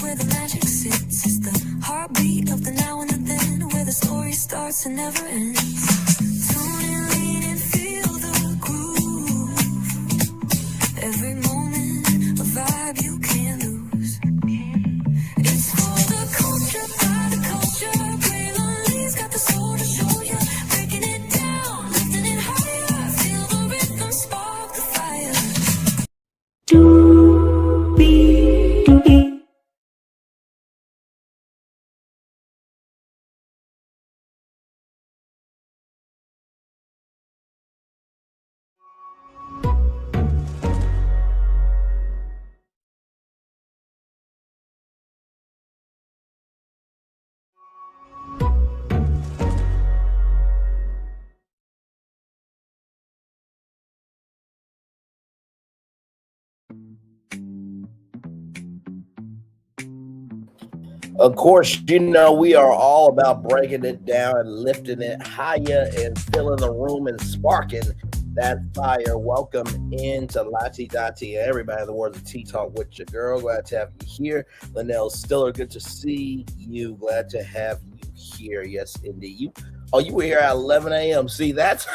where the magic sits. It's the heartbeat of the now and the then, where the story starts and never ends. Tune in, lean and feel the groove. Every moment, a vibe you can't lose. It's for the culture, by the culture. Play got the soul to show you. Breaking it down, lifting it higher. Feel the rhythm, spark the fire. Of course, you know, we are all about breaking it down and lifting it higher and filling the room and sparking that fire. Welcome into Lati Dati, everybody in the world of Tea Talk with your girl. Glad to have you here. Linnell Stiller, good to see you. Glad to have you here. Yes, indeed. You were here at 11 a.m. See, that's...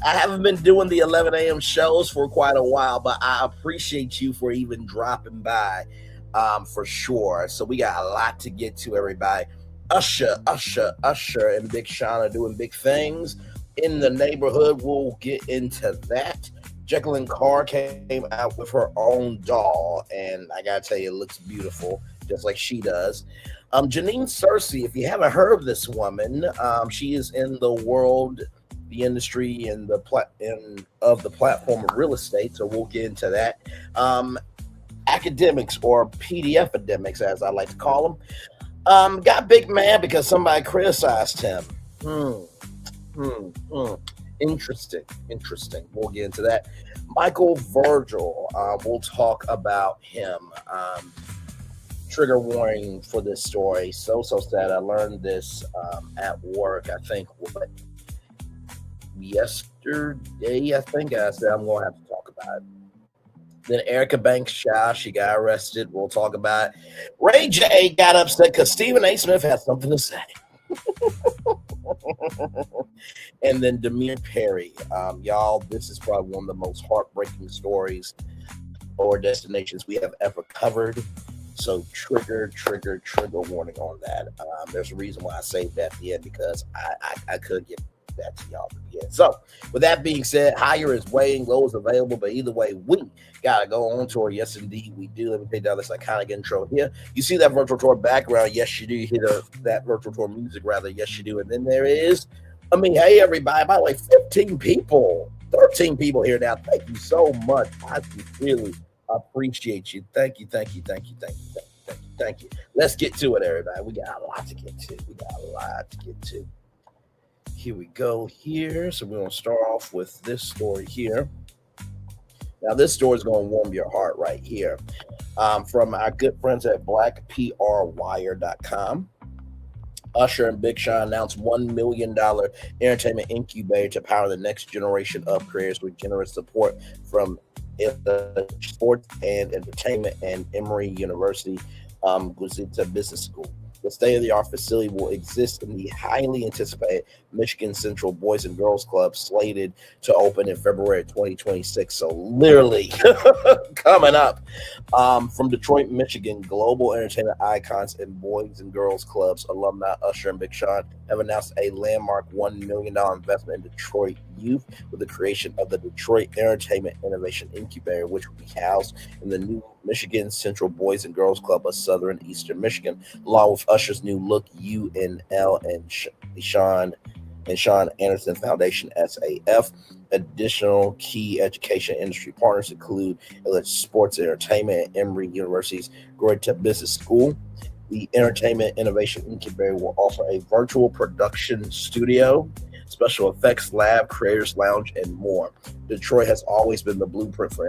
I haven't been doing the 11 a.m. shows for quite a while, but I appreciate you for even dropping by. For sure. So we got a lot to get to, everybody. Usher, and Big Sean are doing big things in the neighborhood. We'll get into that. Jekalyn Carr came out with her own doll, and I gotta tell you, it looks beautiful, just like she does. Jeanine Searcy, if you haven't heard of this woman, she is in the world, the industry, and of the platform of real estate. So we'll get into that. Akademiks, or PDF-ademics, as I like to call them, got big mad because somebody criticized him. Interesting. We'll get into that. Michael Virgil, we'll talk about him. Trigger warning for this story. So sad. I learned this at work, I think, yesterday. I said I'm going to have to talk about it. Then Erika Banks child, she got arrested. We'll talk about it. Ray J got upset because Stephen A. Smith had something to say. And then Damari Perry. Y'all, this is probably one of the most heartbreaking stories or destinations we have ever covered. So trigger warning on that. There's a reason why I saved that at the end, because I could get that to y'all again. So with that being said, higher is weighing, low is available, but either way, we gotta go on tour. Yes, indeed, we do. Let me take down this iconic intro here. You see that virtual tour background? Yes, you do. You hear that virtual tour music, rather. Yes, you do. And then there is, hey, everybody, by the way, 15 people, 13 people here now. Thank you so much. I really appreciate you. Thank you. Let's get to it, everybody. We got a lot to get to. Here we go here. So we're going to start off with this story here. Now, this story is going to warm your heart right here. From our good friends at blackprwire.com. Usher and Big Sean announced $1 million entertainment incubator to power the next generation of creators with generous support from Sports and Entertainment and Emory University Guzita Business School. The state-of-the-art facility will exist in the highly anticipated Michigan Central Boys and Girls Club, slated to open in February 2026. So literally coming up. From Detroit, Michigan, global entertainment icons and Boys and Girls Clubs alumni Usher and Big Sean have announced a landmark $1 million investment in Detroit youth with the creation of the Detroit Entertainment Innovation Incubator, which will be housed in the new Michigan Central Boys and Girls Club of Southern Eastern Michigan, along with Usher's new Look UNL and Sean Anderson Foundation SAF. Additional key education industry partners include Sports and Entertainment and Emory University's Guzita Business School. The Entertainment Innovation Incubator will offer a virtual production studio, special effects lab, creators lounge, and more. Detroit has always been the blueprint for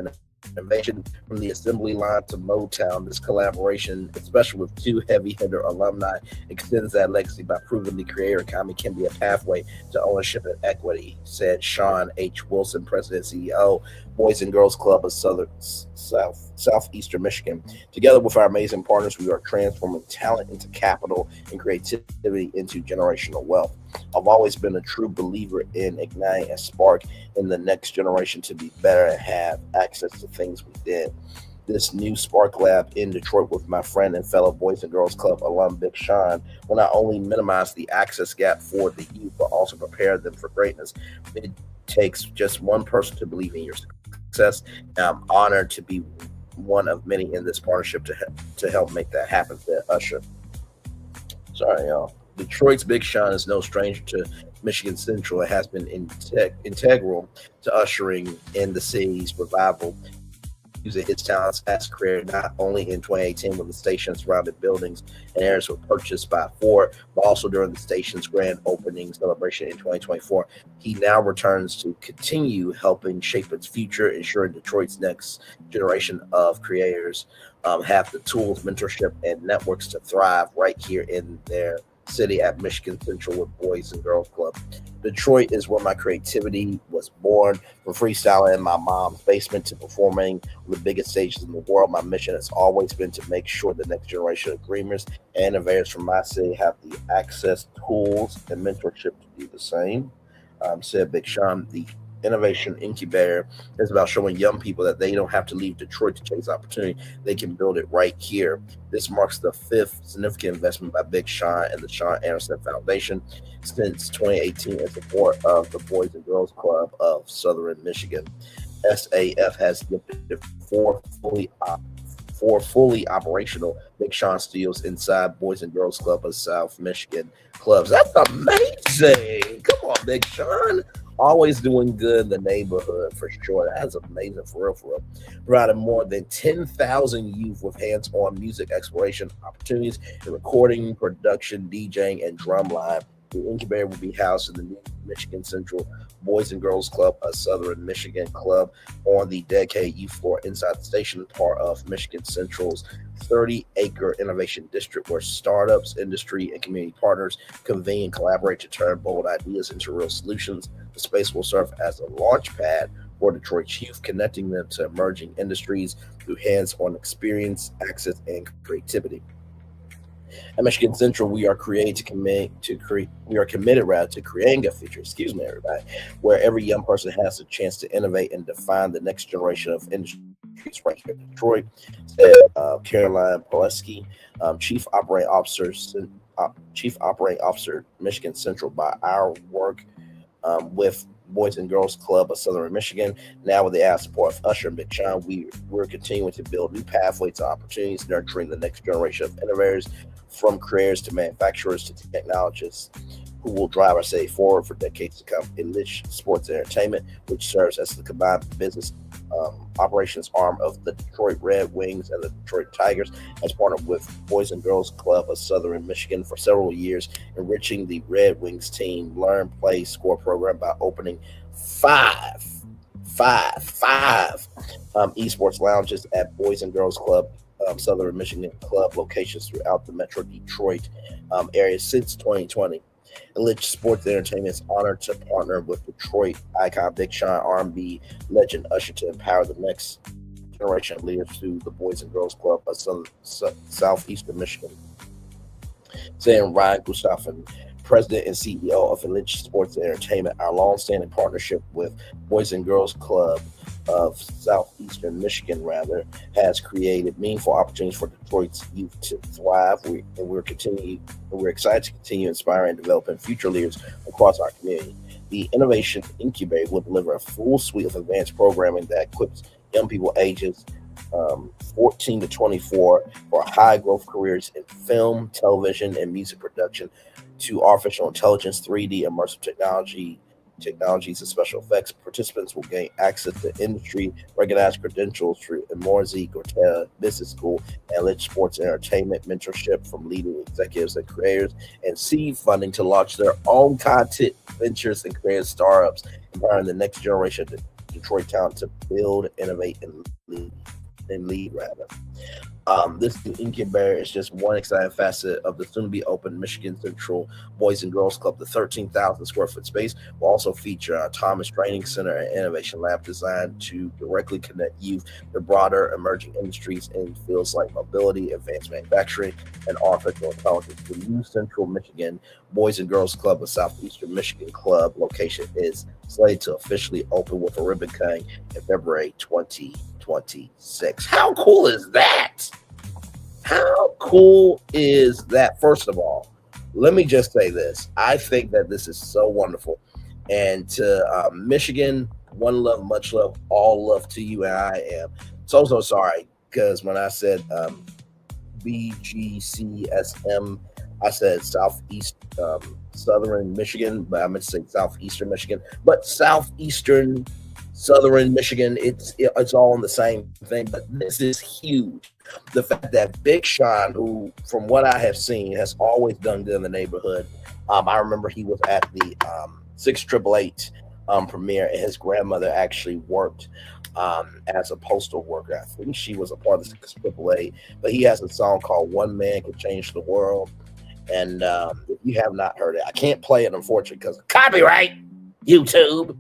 innovation from the assembly line to Motown. This collaboration, especially with two heavy hitter alumni, extends that legacy by proving the creator economy can be a pathway to ownership and equity, said Sean H. Wilson, President and CEO, Boys and Girls Club of Southeastern Michigan. Together with our amazing partners, we are transforming talent into capital and creativity into generational wealth. I've always been a true believer in igniting a spark in the next generation to be better and have access to things we did. This new Spark Lab in Detroit with my friend and fellow Boys and Girls Club alum Big Sean will not only minimize the access gap for the youth, but also prepare them for greatness. It takes just one person to believe in your success, and I'm honored to be one of many in this partnership to help make that happen, said Usher. Sorry, y'all. Detroit's Big Sean is no stranger to Michigan Central. It has been integral to ushering in the city's revival, using its talents as creator not only in 2018 when the station surrounded buildings and areas were purchased by Ford, but also during the station's grand opening celebration in 2024. He now returns to continue helping shape its future, ensuring Detroit's next generation of creators have the tools, mentorship, and networks to thrive right here in their city at Michigan Central with Boys and Girls Club. Detroit is where my creativity was born, from freestyling in my mom's basement to performing on the biggest stages in the world. My mission has always been to make sure the next generation of dreamers and innovators from my city have the access, tools, and mentorship to do the same, said Big Sean. The Innovation Incubator is about showing young people that they don't have to leave Detroit to chase opportunity. They can build it right here. This marks the fifth significant investment by Big Sean and the Sean Anderson Foundation since 2018 in support of the Boys and Girls Club of Southern Michigan. SAF has gifted four fully operational Big Sean Studios inside Boys and Girls Club of South Michigan clubs. That's amazing. Come on, Big Sean. Always doing good in the neighborhood for sure. That's amazing for real. Providing more than 10,000 youth with hands-on music exploration opportunities in recording, production, DJing, and drumline. The incubator will be housed in the new Michigan Central Boys and Girls Club, a Southern Michigan club on the dedicated youth floor inside the station, part of Michigan Central's 30-acre innovation district where startups, industry, and community partners convene and collaborate to turn bold ideas into real solutions. The space will serve as a launch pad for Detroit's youth, connecting them to emerging industries through hands-on experience, access, and creativity. At Michigan Central, we are committed to creating a future, everybody, where every young person has a chance to innovate and define the next generation of industries right here in Detroit, said Caroline Poleski, Chief Operating Officer, Michigan Central. By our work with Boys and Girls Club of Southern Michigan, now with the added support of Usher and Big Sean, we're continuing to build new pathways to opportunities, nurturing the next generation of innovators, from creators to manufacturers to technologists, who will drive our city forward for decades to come. Elite Sports and Entertainment, which serves as the combined business operations arm of the Detroit Red Wings and the Detroit Tigers, has partnered with Boys and Girls Club of Southern Michigan for several years, enriching the Red Wings team learn, play, score program by opening five esports lounges at Boys and Girls Club Southern Michigan club locations throughout the Metro Detroit area since 2020. Elite Sports Entertainment is honored to partner with Detroit icon Big Sean, R&B legend Usher to empower the next generation of leaders through the Boys and Girls Club of Southeastern Michigan. Saying Ryan Gustafson, President and CEO of Elite Sports Entertainment, our long-standing partnership with Boys and Girls Club of Southeastern Michigan, has created meaningful opportunities for Detroit's youth to thrive. We're excited to continue inspiring and developing future leaders across our community. The Innovation Incubator will deliver a full suite of advanced programming that equips young people ages 14 to 24 for high growth careers in film, television, and music production, to artificial intelligence, 3D immersive technologies, and special effects. Participants will gain access to industry recognized credentials through Emorzy Gortel Business School and Elite Sports Entertainment mentorship from leading executives and creators, and seed funding to launch their own content ventures and creative startups, empowering the next generation of Detroit talent to build, innovate, and lead rather. This new incubator is just one exciting facet of the soon-to-be open Michigan Central Boys and Girls Club. The 13,000 square foot space will also feature a Thomas Training Center and Innovation Lab designed to directly connect youth to broader emerging industries in fields like mobility, advanced manufacturing, and artificial intelligence. The new Central Michigan Boys and Girls Club, a Southeastern Michigan club location, is slated to officially open with a ribbon cutting in February 2026. How cool is that? How cool is that? First of all, let me just say this. I think that this is so wonderful. And to Michigan, one love, much love, all love to you. And I am so sorry because when I said BGCSM, I said Southeast Southern Michigan, but I meant to say Southeastern Michigan, but Southeastern Southern Michigan, it's all in the same thing. But this is huge. The fact that Big Sean, who from what I have seen has always done good in the neighborhood. I remember he was at the 6888 premiere, and his grandmother actually worked as a postal worker. I think she was a part of the 6888. But he has a song called "One Man Can Change the World," and if you have not heard it, I can't play it unfortunately because of copyright, YouTube.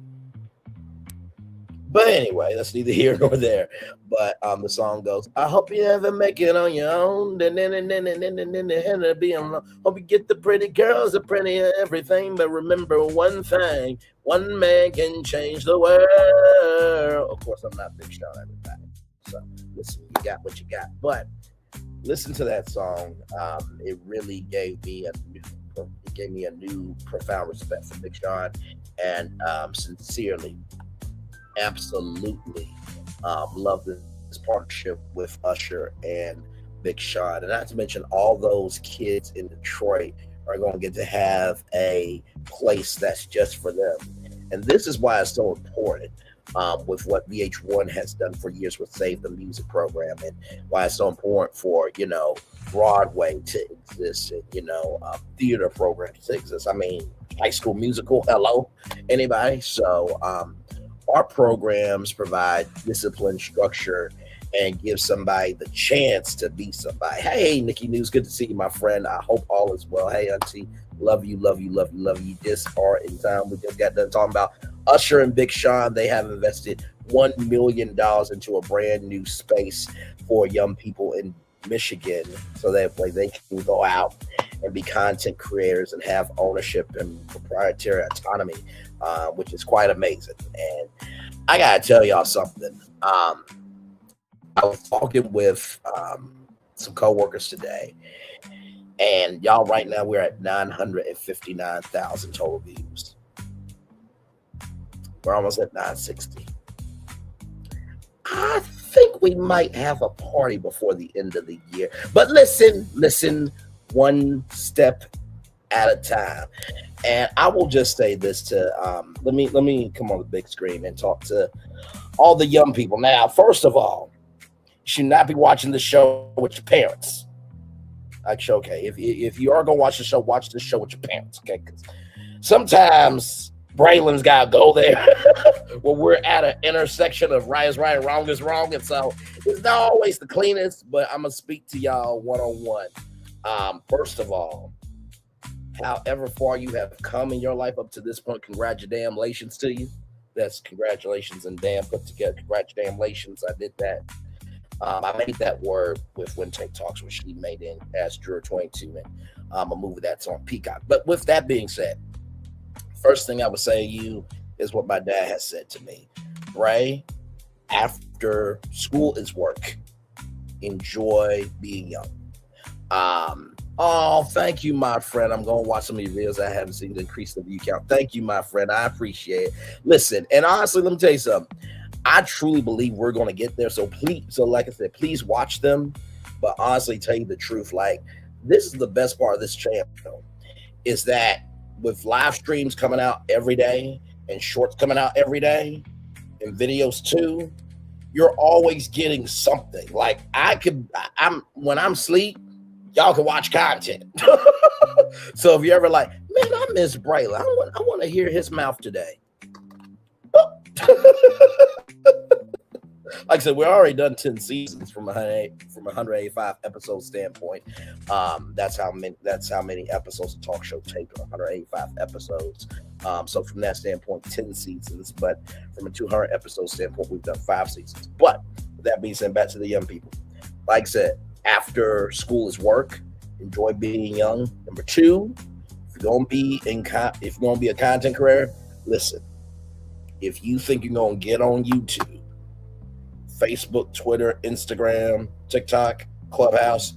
But anyway, that's neither here nor there. But the song goes, I hope you ever make it on your own. Hope you get the pretty girls, the pretty everything. But remember one thing, one man can change the world. Of course, I'm not Big Sean, everybody. So listen, you got what you got. But listen to that song. It really gave me a new profound respect for Big Sean. And sincerely, absolutely love this partnership with Usher and Big Sean. And not to mention all those kids in Detroit are going to get to have a place that's just for them. And this is why it's so important with what VH1 has done for years with Save the Music program, and why it's so important for, Broadway to exist, and, theater programs to exist. I mean, High School Musical, hello, anybody? So, our programs provide discipline, structure, and give somebody the chance to be somebody. Hey, Nikki News, good to see you, my friend. I hope all is well. Hey, Auntie, love you. You just are in time. We just got done talking about Usher and Big Sean. They have invested $1 million into a brand new space for young people in Michigan so that way they can go out and be content creators and have ownership and proprietary autonomy, which is quite amazing. And I gotta tell y'all something. I was talking with some coworkers today, and y'all, right now we're at 959,000 total views. We're almost at 960. I think we might have a party before the end of the year. But listen, one step at a time. And I will just say this to let me come on the big screen and talk to all the young people. Now, first of all, you should not be watching the show with your parents. Okay, if you are gonna watch the show with your parents. Okay, because sometimes Braylon's gotta go there where we're at an intersection of right is right and wrong is wrong, and so it's not always the cleanest. But I'm gonna speak to y'all one-on-one. First of all, however far you have come in your life up to this point, congratulations to you. That's congratulations and damn put together. Congratulations, I did that. I made that word with When Take Talks, which she made in as Drew 22, and a movie that's on Peacock. But with that being said, first thing I would say to you is what my dad has said to me. Bray, after school is work. Enjoy being young. Oh, thank you, my friend. I'm going to watch some of your videos I haven't seen to increase the view count. Thank you, my friend. I appreciate it. Listen, and honestly, let me tell you something. I truly believe we're going to get there. So like I said, please watch them. But honestly, tell you the truth, like, this is the best part of this channel, is that with live streams coming out every day and shorts coming out every day and videos too, you're always getting something. Like when I'm asleep, y'all can watch content. So if you're ever like, man, I miss Braylon, I want to hear his mouth today. Like I said, we're already done 10 seasons from 185 episode standpoint. That's how many episodes a talk show take, 185 episodes. So from that standpoint, 10 seasons. But from a 200 episode standpoint, we've done 5 seasons. But with that being said, back to the young people. Like I said, after school is work. Enjoy being young. Number 2, if you're gonna be a content creator, listen. If you think you're gonna get on YouTube, Facebook, Twitter, Instagram, TikTok, Clubhouse,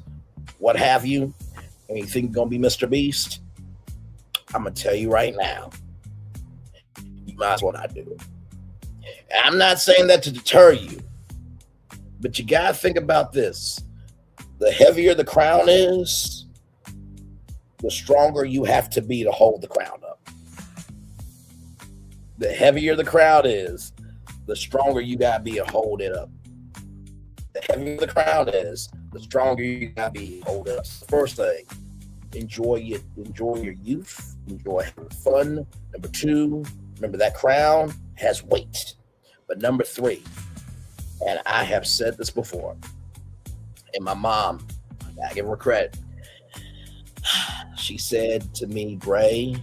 what have you, and you think you're going to be Mr. Beast, I'm going to tell you right now, you might as well not do it. And I'm not saying that to deter you, but you got to think about this. The heavier the crown is, the stronger you have to be to hold the crown up. The heavier the crowd is, the stronger you gotta be to hold it up. The heavier the crowd is, the stronger you gotta be to hold it up. First thing, enjoy your youth, enjoy having fun. Number 2, remember that crown has weight. But number 3, and I have said this before, and my mom, I give her credit. She said to me, Bray,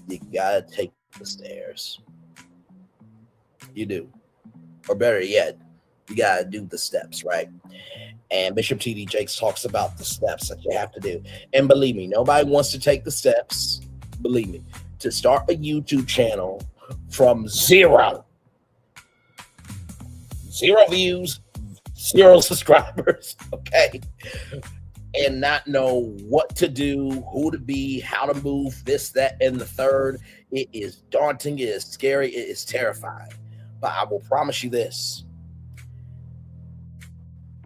you gotta take the stairs. You do. Or better yet, you gotta do the steps, right? And Bishop T.D. Jakes talks about the steps that you have to do. And believe me, nobody wants to take the steps, believe me, to start a YouTube channel from 0 views, 0 subscribers, okay? And not know what to do, who to be, how to move, this, that, and the third. It is daunting, it is scary, it is terrifying. But I will promise you this.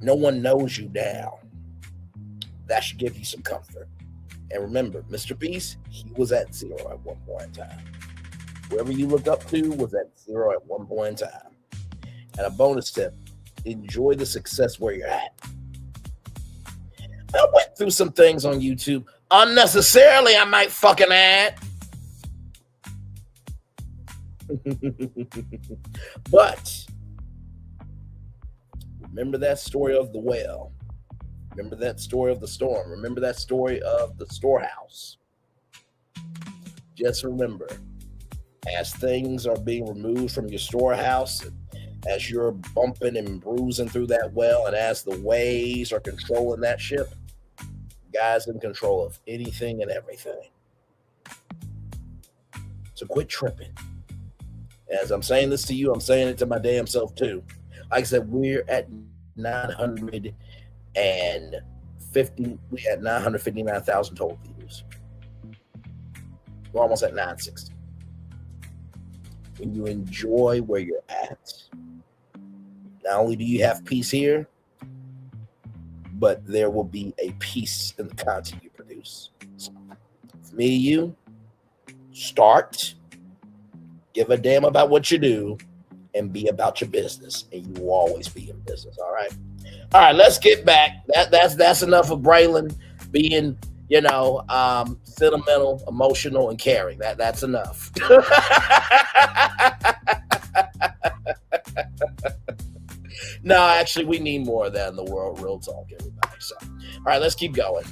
No one knows you now. That should give you some comfort. And remember, Mr. Beast, he was at 0 at one point in time. Whoever you look up to was at 0 at one point in time. And a bonus tip, enjoy the success where you're at. I went through some things on YouTube. Unnecessarily, I might fucking add. But remember that story of the whale. Remember that story of the storm. Remember that story of the storehouse. Just remember, as things are being removed from your storehouse, and as you're bumping and bruising through that well, and as the waves are controlling that ship, God's in control of anything and everything. So quit tripping. As I'm saying this to you, I'm saying it to my damn self too. Like I said, we're at 959,000 total views. We're almost at 960. When you enjoy where you're at, not only do you have peace here, but there will be a peace in the content you produce. So, for me, you start, give a damn about what you do, and be about your business, and you will always be in business. All right, let's get back. That's enough of Braylon being, sentimental, emotional, and caring. That's enough. No, actually, we need more of that in the world. Real talk, everybody. So, all right, let's keep going.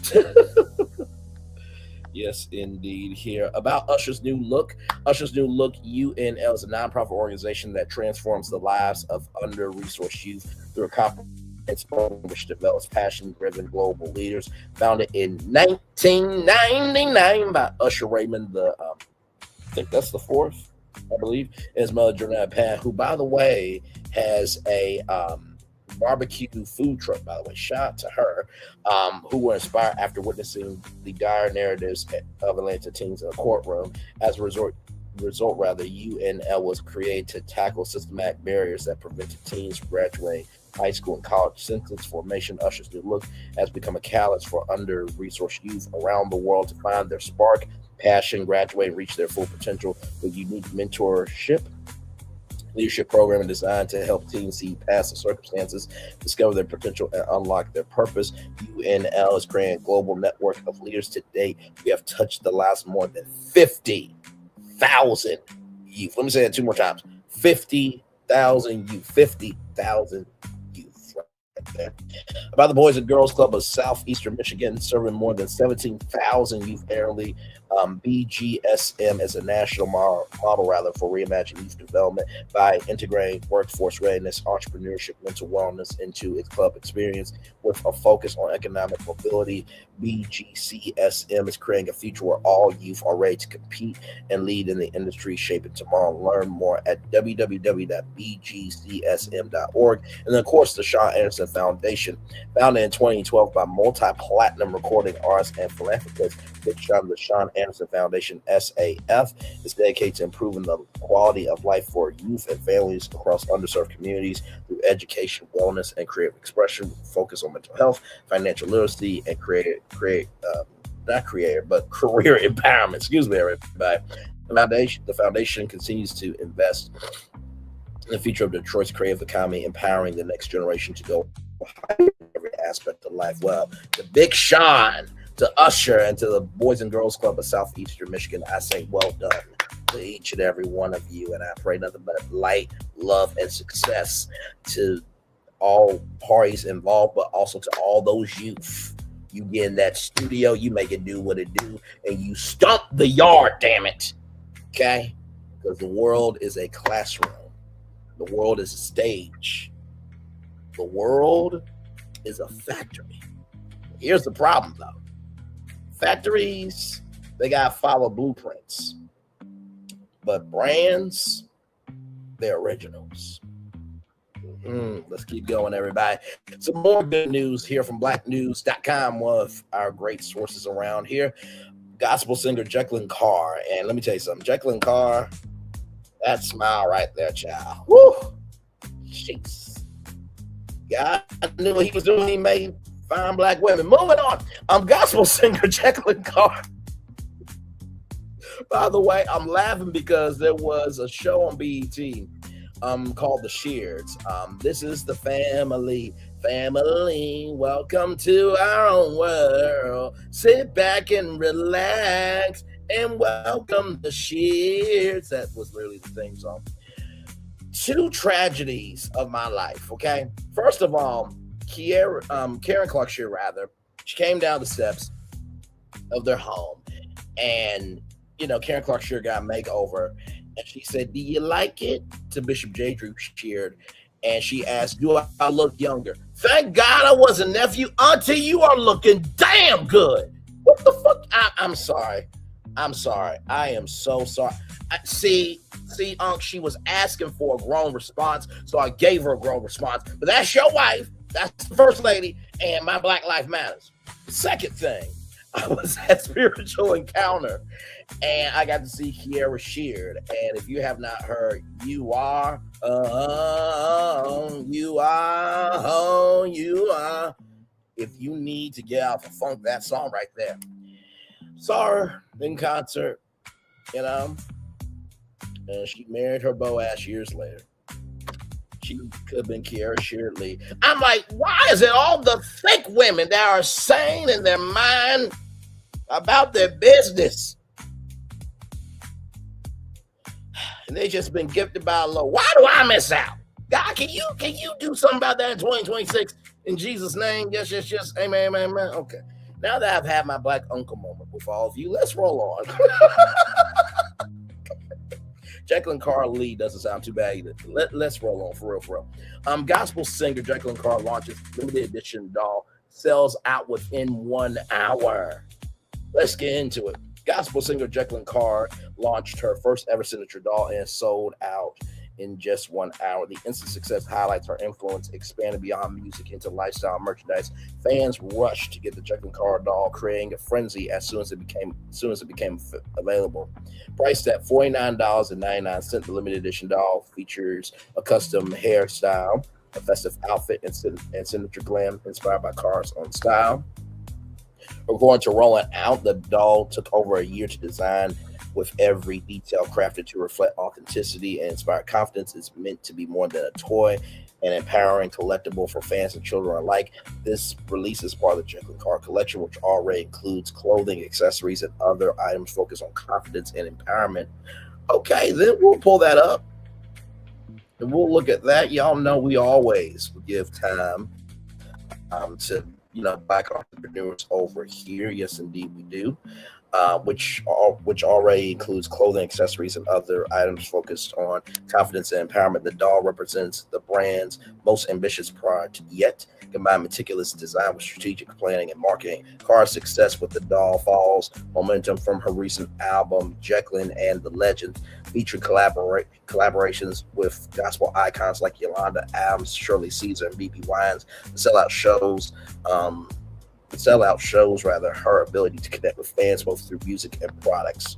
Yes, indeed. Here about Usher's new look. Usher's new look, UNL, is a nonprofit organization that transforms the lives of under-resourced youth through a comprehensive program which develops passion-driven global leaders. Founded in 1999 by Usher Raymond, I think that's the 4th, I believe, and his mother, Jeanine Perry, who, by the way, has a barbecue food truck, by the way. Shout out to her, who were inspired after witnessing the dire narratives of Atlanta teens in a courtroom. As a result, UNL was created to tackle systematic barriers that prevented teens from graduating high school and college. Since its formation, Usher's new look has become a catalyst for under-resourced youth around the world to find their spark, passion, graduate, and reach their full potential with unique leadership program designed to help teens see past the circumstances, discover their potential, and unlock their purpose. UNL is creating a global network of leaders. To date, we have touched the lives of more than 50,000 youth. Let me say that 2 more times. 50,000 youth. 50,000 youth right there. About the Boys and Girls Club of Southeastern Michigan, serving more than 17,000 youth annually. BGSM is a national model for reimagining youth development by integrating workforce readiness, entrepreneurship, mental wellness into its club experience with a focus on economic mobility. BGCSM is creating a future where all youth are ready to compete and lead in the industry, shaping tomorrow. Learn more at www.bgcsm.org. And then, of course, the Sean Anderson Foundation, founded in 2012 by multi-platinum recording artist and philanthropist Big Sean. The Sean Anderson Foundation, SAF, is dedicated to improving the quality of life for youth and families across underserved communities through education, wellness, and creative expression. Focus on mental health, financial literacy, and career empowerment. Excuse me, everybody. The foundation continues to invest in the future of Detroit's creative economy, empowering the next generation to go higher in every aspect of life. Well, the Big Sean, to Usher, and to the Boys and Girls Club of Southeastern Michigan, I say well done to each and every one of you, and I pray nothing but light, love, and success to all parties involved, but also to all those youth. You get in that studio, you make it do what it do, and you stomp the yard, damn it. Okay? Because the world is a classroom. The world is a stage. The world is a factory. Here's the problem, though. Factories, they got to follow blueprints. But brands, they're originals. Let's keep going, everybody. Some more good news here from blacknews.com, one of our great sources around here. Gospel singer Jekalyn Carr. And let me tell you something. Jekalyn Carr, that smile right there, child. Woo! Jeez. God knew what he was doing. He made fine black women. Moving on. Gospel singer Jekalyn Carr. By the way, I'm laughing because there was a show on BET called The Sheards. This is the family. Welcome to our own world. Sit back and relax and welcome the Sheards. That was literally the theme song. Two tragedies of my life, okay? First of all, Karen Clark Shear, she came down the steps of their home, and Karen Clark Shear got a makeover, and she said, "Do you like it?" to Bishop J. Drew Sheard, and she asked, "Do I look younger?" Thank God I was a nephew. Auntie, you are looking damn good. What the fuck? I'm sorry. I am so sorry. See, Unc, she was asking for a grown response, so I gave her a grown response. But that's your wife. That's the first lady, and my Black Life Matters. The second thing, I was at Spiritual Encounter, and I got to see Kiara Sheard. And if you have not heard, you are. If you need to get out the funk, that song right there. Saw her in concert, and she married her Boaz years later. She could have been Kiara Sheard Lee. I'm like, why is it all the thick women that are sane in their mind about their business? And they just been gifted by a low. Why do I miss out? God, can you do something about that in 2026? In Jesus' name, yes, amen, amen. Okay. Now that I've had my black uncle moment with all of you, let's roll on. Jekalyn Carr Lee doesn't sound too bad either. Let's roll on for real. Gospel singer Jekalyn Carr launches limited edition doll, sells out within 1 hour. Let's get into it. Gospel singer Jekalyn Carr launched her first ever signature doll and sold out in just 1 hour. The instant success highlights her influence expanded beyond music into lifestyle merchandise. Fans rushed to get the Jekalyn Carr doll, creating a frenzy as soon as it became available. Priced at $49.99, the limited edition doll features a custom hairstyle, a festive outfit, and signature glam inspired by Carr's own style. We're going to roll it out. The doll took over a year to design, with every detail crafted to reflect authenticity and inspire confidence. It's meant to be more than a toy, an empowering collectible for fans and children alike. This release is part of the Jekalyn Carr collection, which already includes clothing, accessories, and other items focused on confidence and empowerment. Okay, then we'll pull that up. And we'll look at that. Y'all know we always give time to Black entrepreneurs over here. Yes, indeed, we do. Which already includes clothing, accessories, and other items focused on confidence and empowerment. The doll represents the brand's most ambitious product yet, combine meticulous design with strategic planning and marketing. Carr's success with the doll follows momentum from her recent album Jekalyn and the Legends, featuring collaborations with gospel icons like Yolanda Adams, Shirley Caesar, and BB Wines. The sellout shows her ability to connect with fans both through music and products.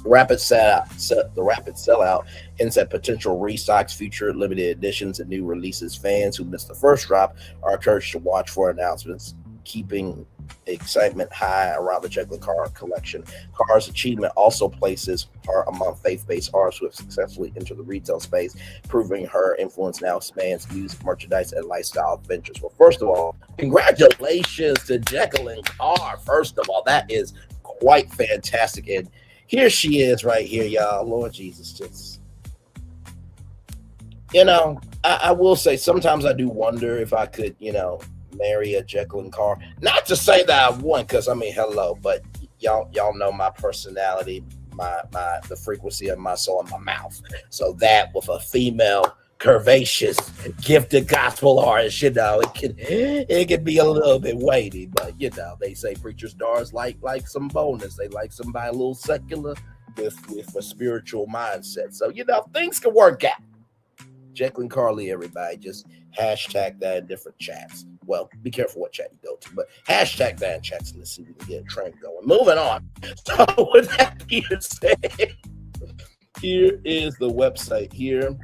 The rapid sellout hints at potential restocks, future limited editions, and new releases. Fans who missed the first drop are encouraged to watch for announcements, keeping excitement high around the Jekalyn Carr collection. Carr's achievement also places her among faith-based artists who have successfully entered the retail space, proving her influence now spans music, merchandise, and lifestyle ventures. Well, first of all, congratulations to Jekalyn Carr. First of all, that is quite fantastic. And here she is right here, y'all. Lord Jesus, just, I will say sometimes I do wonder if I could, marry a Jekalyn Carr. Not to say that I wouldn't, because hello, but y'all know my personality, the frequency of my soul in my mouth. So that with a female, curvaceous, gifted gospel artist, it can be a little bit weighty, but they say preachers' daughters like some boldness. They like somebody a little secular with a spiritual mindset. So things can work out. Jekalyn Carly, everybody, just hashtag that in different chats. Well, be careful what chat you go to, but hashtag that in chats and let's see if we can get a trend going. Moving on. So with that being said, here is the website here.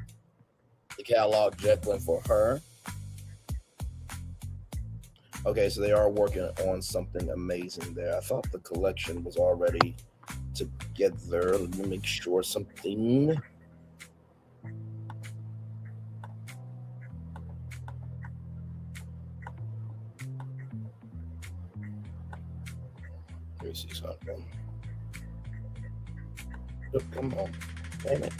The catalog Jekalyn for her. Okay, so they are working on something amazing there. I thought the collection was already together. Let me make sure something. Let me see something. Oh, come on. Damn it.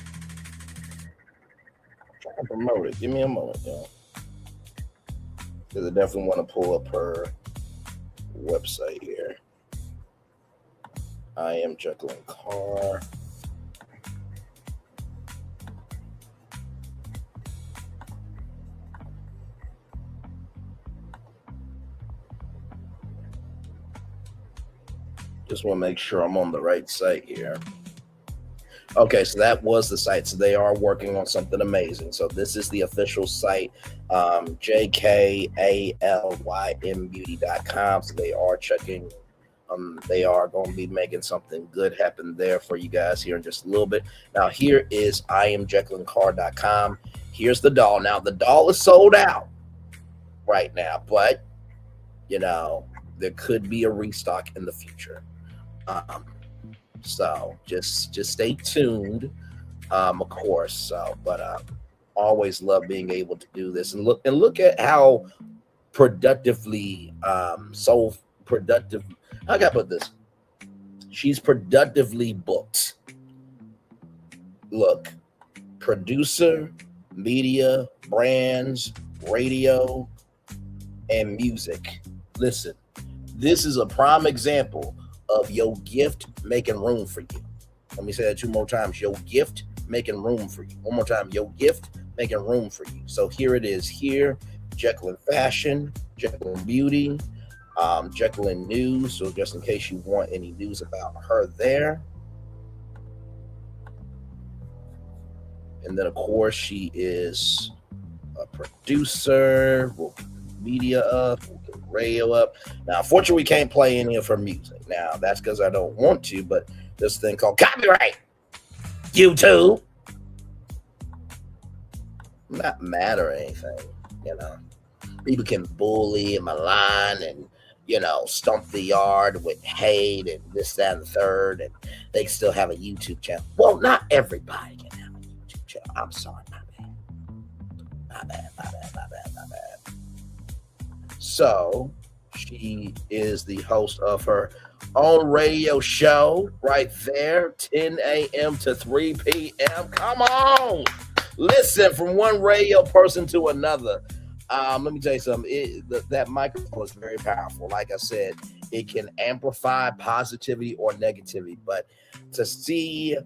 I'm trying to promote it. Give me a moment, y'all. Because I definitely want to pull up her website here. I am Jekalyn Carr. Just want to make sure I'm on the right site here. Okay, so that was the site. So they are working on something amazing. So this is the official site, jkalynbeauty.com. So they are checking. They are going to be making something good happen there for you guys here in just a little bit. Now, here is IamJekalynCarr.com. Here's the doll. Now, the doll is sold out right now, but, there could be a restock in the future. So just stay tuned, of course. So, but always love being able to do this and look at how productively, so productive. I gotta put this. She's productively booked. Look, producer, media, brands, radio, and music. Listen, this is a prime example of your gift making room for you. Let me say that 2 more times. Your gift making room for you. One more time. Your gift making room for you. So here it is here. Jekalyn Fashion, Jekalyn Beauty, Jekalyn News. So just in case you want any news about her there. And then, of course, she is a producer. We'll put media up. We'll put radio up. Now, unfortunately, we can't play any of her music. Now, that's because I don't want to, but this thing called copyright. YouTube. I'm not mad or anything, People can bully and malign and, stump the yard with hate and this, that, and the third, and they still have a YouTube channel. Well, not everybody can have a YouTube channel. I'm sorry, my bad. So, she is the host of her own radio show right there, 10 a.m. to 3 p.m. Come on. Listen, from one radio person to another. Let me tell you something. That microphone is very powerful. Like I said, it can amplify positivity or negativity. But to see,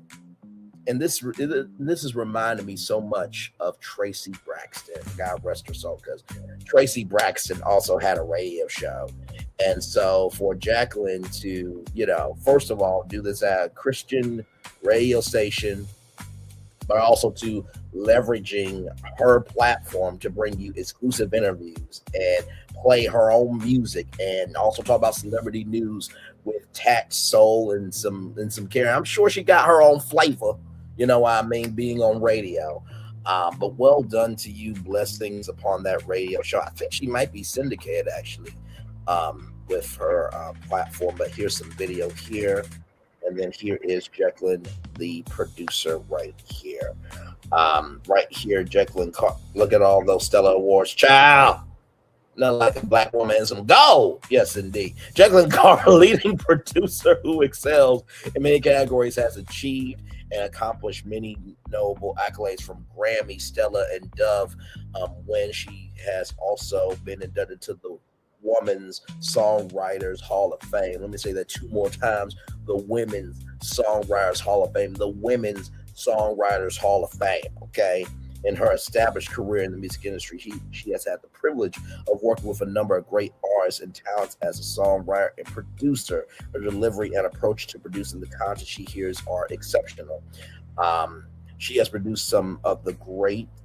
and this is reminding me so much of Tracy Braxton. God rest her soul, because Tracy Braxton also had a radio show. And so for Jekalyn to, first of all, do this at a Christian radio station, but also to leveraging her platform to bring you exclusive interviews and play her own music, and also talk about celebrity news with tact, soul, and some care. I'm sure she got her own flavor, being on radio. But well done to you. Blessings upon that radio show. I think she might be syndicated actually with her platform. But here's some video here. And then here is Jekalyn, the producer, right here. Right here, Jekalyn Carr. Look at all those stellar awards. Child! Nothing like a black woman and some gold. Yes, indeed. Jekalyn Carr, leading producer who excels in many categories, has achieved and accomplished many notable accolades from Grammy, Stella, and Dove, when she has also been inducted to the Women's Songwriters Hall of Fame. Let me say that two more times. The Women's Songwriters Hall of Fame. The Women's Songwriters Hall of Fame, okay? In her established career in the music industry, she has had the privilege of working with a number of great artists and talents as a songwriter and producer. Her delivery and approach to producing the content she hears are exceptional. She has produced some of the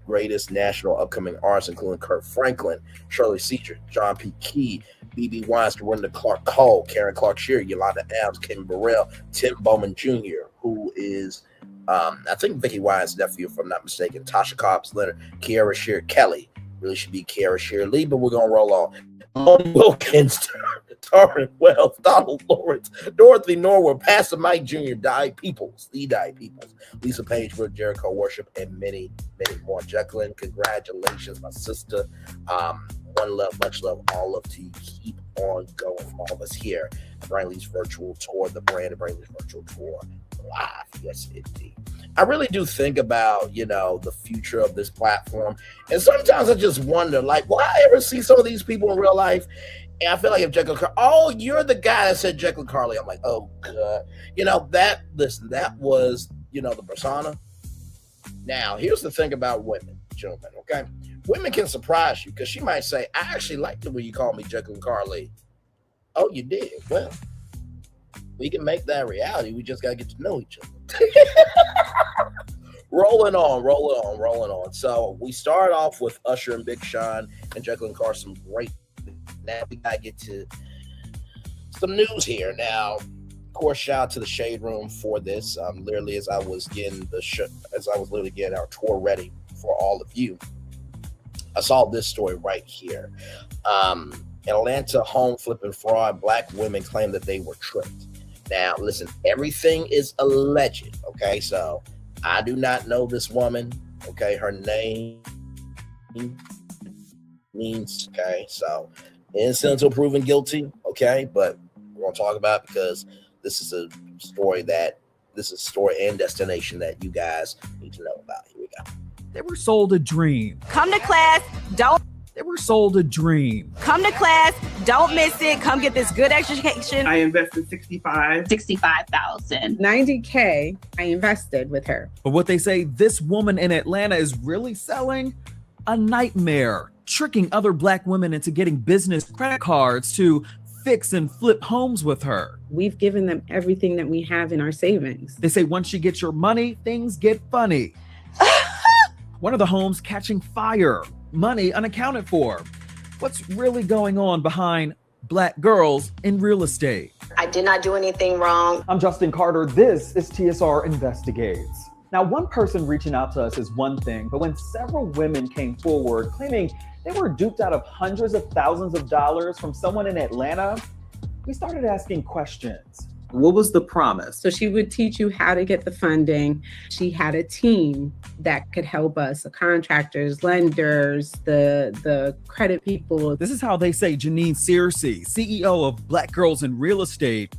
greatest national upcoming artists, including Kirk Franklin, Shirley Caesar, John P. Key, B.B. Wines, Dorinda Clark Cole, Karen Clark Sheard, Yolanda Adams, Kim Burrell, Tim Bowman Jr., who is I think Vicky Wines' nephew, if I'm not mistaken, Tasha Cobbs Leonard, Kiara Sheard Kelly. Really should be Kiara Sheard Lee, but we're going to roll on. Moni Wilkins, Taryn Wells, Donald Lawrence, Dorothy Norwood, Pastor Mike Jr., Die Peoples, Lisa Page, Brooke Jericho Worship, and many, many more. Jekalyn, congratulations, my sister. One love, much love, all love to you. Keep on going from all of us here. Brantley's virtual tour, the brand of Brantley's virtual tour live. Yes, indeed. I really do think about, the future of this platform. And sometimes I just wonder, will I ever see some of these people in real life? And I feel like if Jekalyn Carr, oh, you're the guy that said Jekalyn Carr, I'm like, oh, God. That was, the persona. Now, here's the thing about women, gentlemen, okay? Women can surprise you because she might say, I actually like the way you call me Jekalyn Carr. Oh, you did? Well, we can make that reality. We just got to get to know each other. Rolling on. So we start off with Usher and Big Sean and Jekalyn Carr, some great. Now we got to get to some news here. Now, of course, shout out to the Shade Room for this. Literally, as I was getting getting our tour ready for all of you, I saw this story right here. Atlanta home flipping fraud. Black women claim that they were tricked. Now, listen, everything is alleged, okay? So I do not know this woman, okay? Her name means, okay? So innocent until proven guilty, okay? But we're going to talk about it because this is a story and destination that you guys need to know about. Here we go. They were sold a dream. Come to class, don't. They were sold a dream. Come to class, don't miss it. Come get this good education. I invested $65,000. $90K I invested with her. But what they say this woman in Atlanta is really selling? A nightmare, tricking other Black women into getting business credit cards to fix and flip homes with her. We've given them everything that we have in our savings. They say once you get your money, things get funny. One of the homes catching fire, money unaccounted for. What's really going on behind Black girls in real estate? I did not do anything wrong. I'm Justin Carter. This is TSR Investigates. Now, one person reaching out to us is one thing, but when several women came forward claiming they were duped out of hundreds of thousands of dollars from someone in Atlanta, we started asking questions. What was the promise? So she would teach you how to get the funding. She had a team that could help us, the contractors, lenders, the credit people. This is how they say Jeanine Searcy, CEO of Black Girls in Real Estate,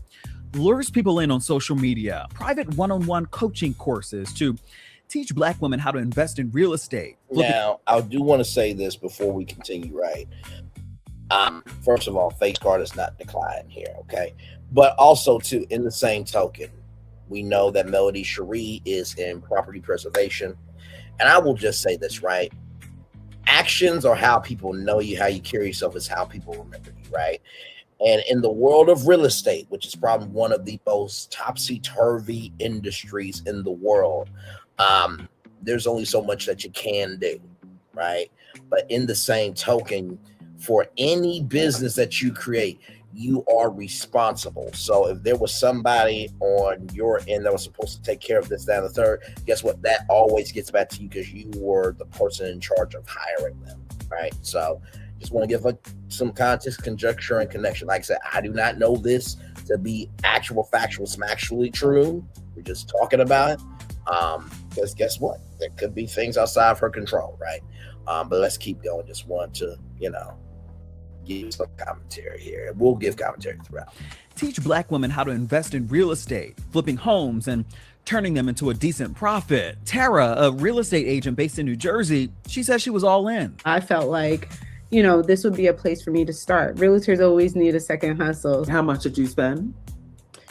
lures people in on social media, private one-on-one coaching courses to Teach Black women how to invest in real estate. Now, I do want to say this before we continue, right? First of all, face card is not declined here, okay? But also, too, in the same token, we know that Melody Cherie is in property preservation. And I will just say this, right? Actions are how people know you, how you carry yourself is how people remember you, right? And in the world of real estate, which is probably one of the most topsy-turvy industries in the world, there's only so much that you can do, right? But in the same token, for any business that you create, you are responsible. So if there was somebody on your end that was supposed to take care of this, that, and the third, guess what? That always gets back to you because you were the person in charge of hiring them, right? So just want to give some context, conjecture, and connection. Like I said, I do not know this to be actual, factual, smactually true. We're just talking about it. Because guess what? There could be things outside of her control, right? But let's keep going. Just want to, give some commentary here. We'll give commentary throughout. Teach Black women how to invest in real estate, flipping homes and turning them into a decent profit. Tara, a real estate agent based in New Jersey, she says she was all in. I felt like, this would be a place for me to start. Realtors always need a second hustle. How much did you spend?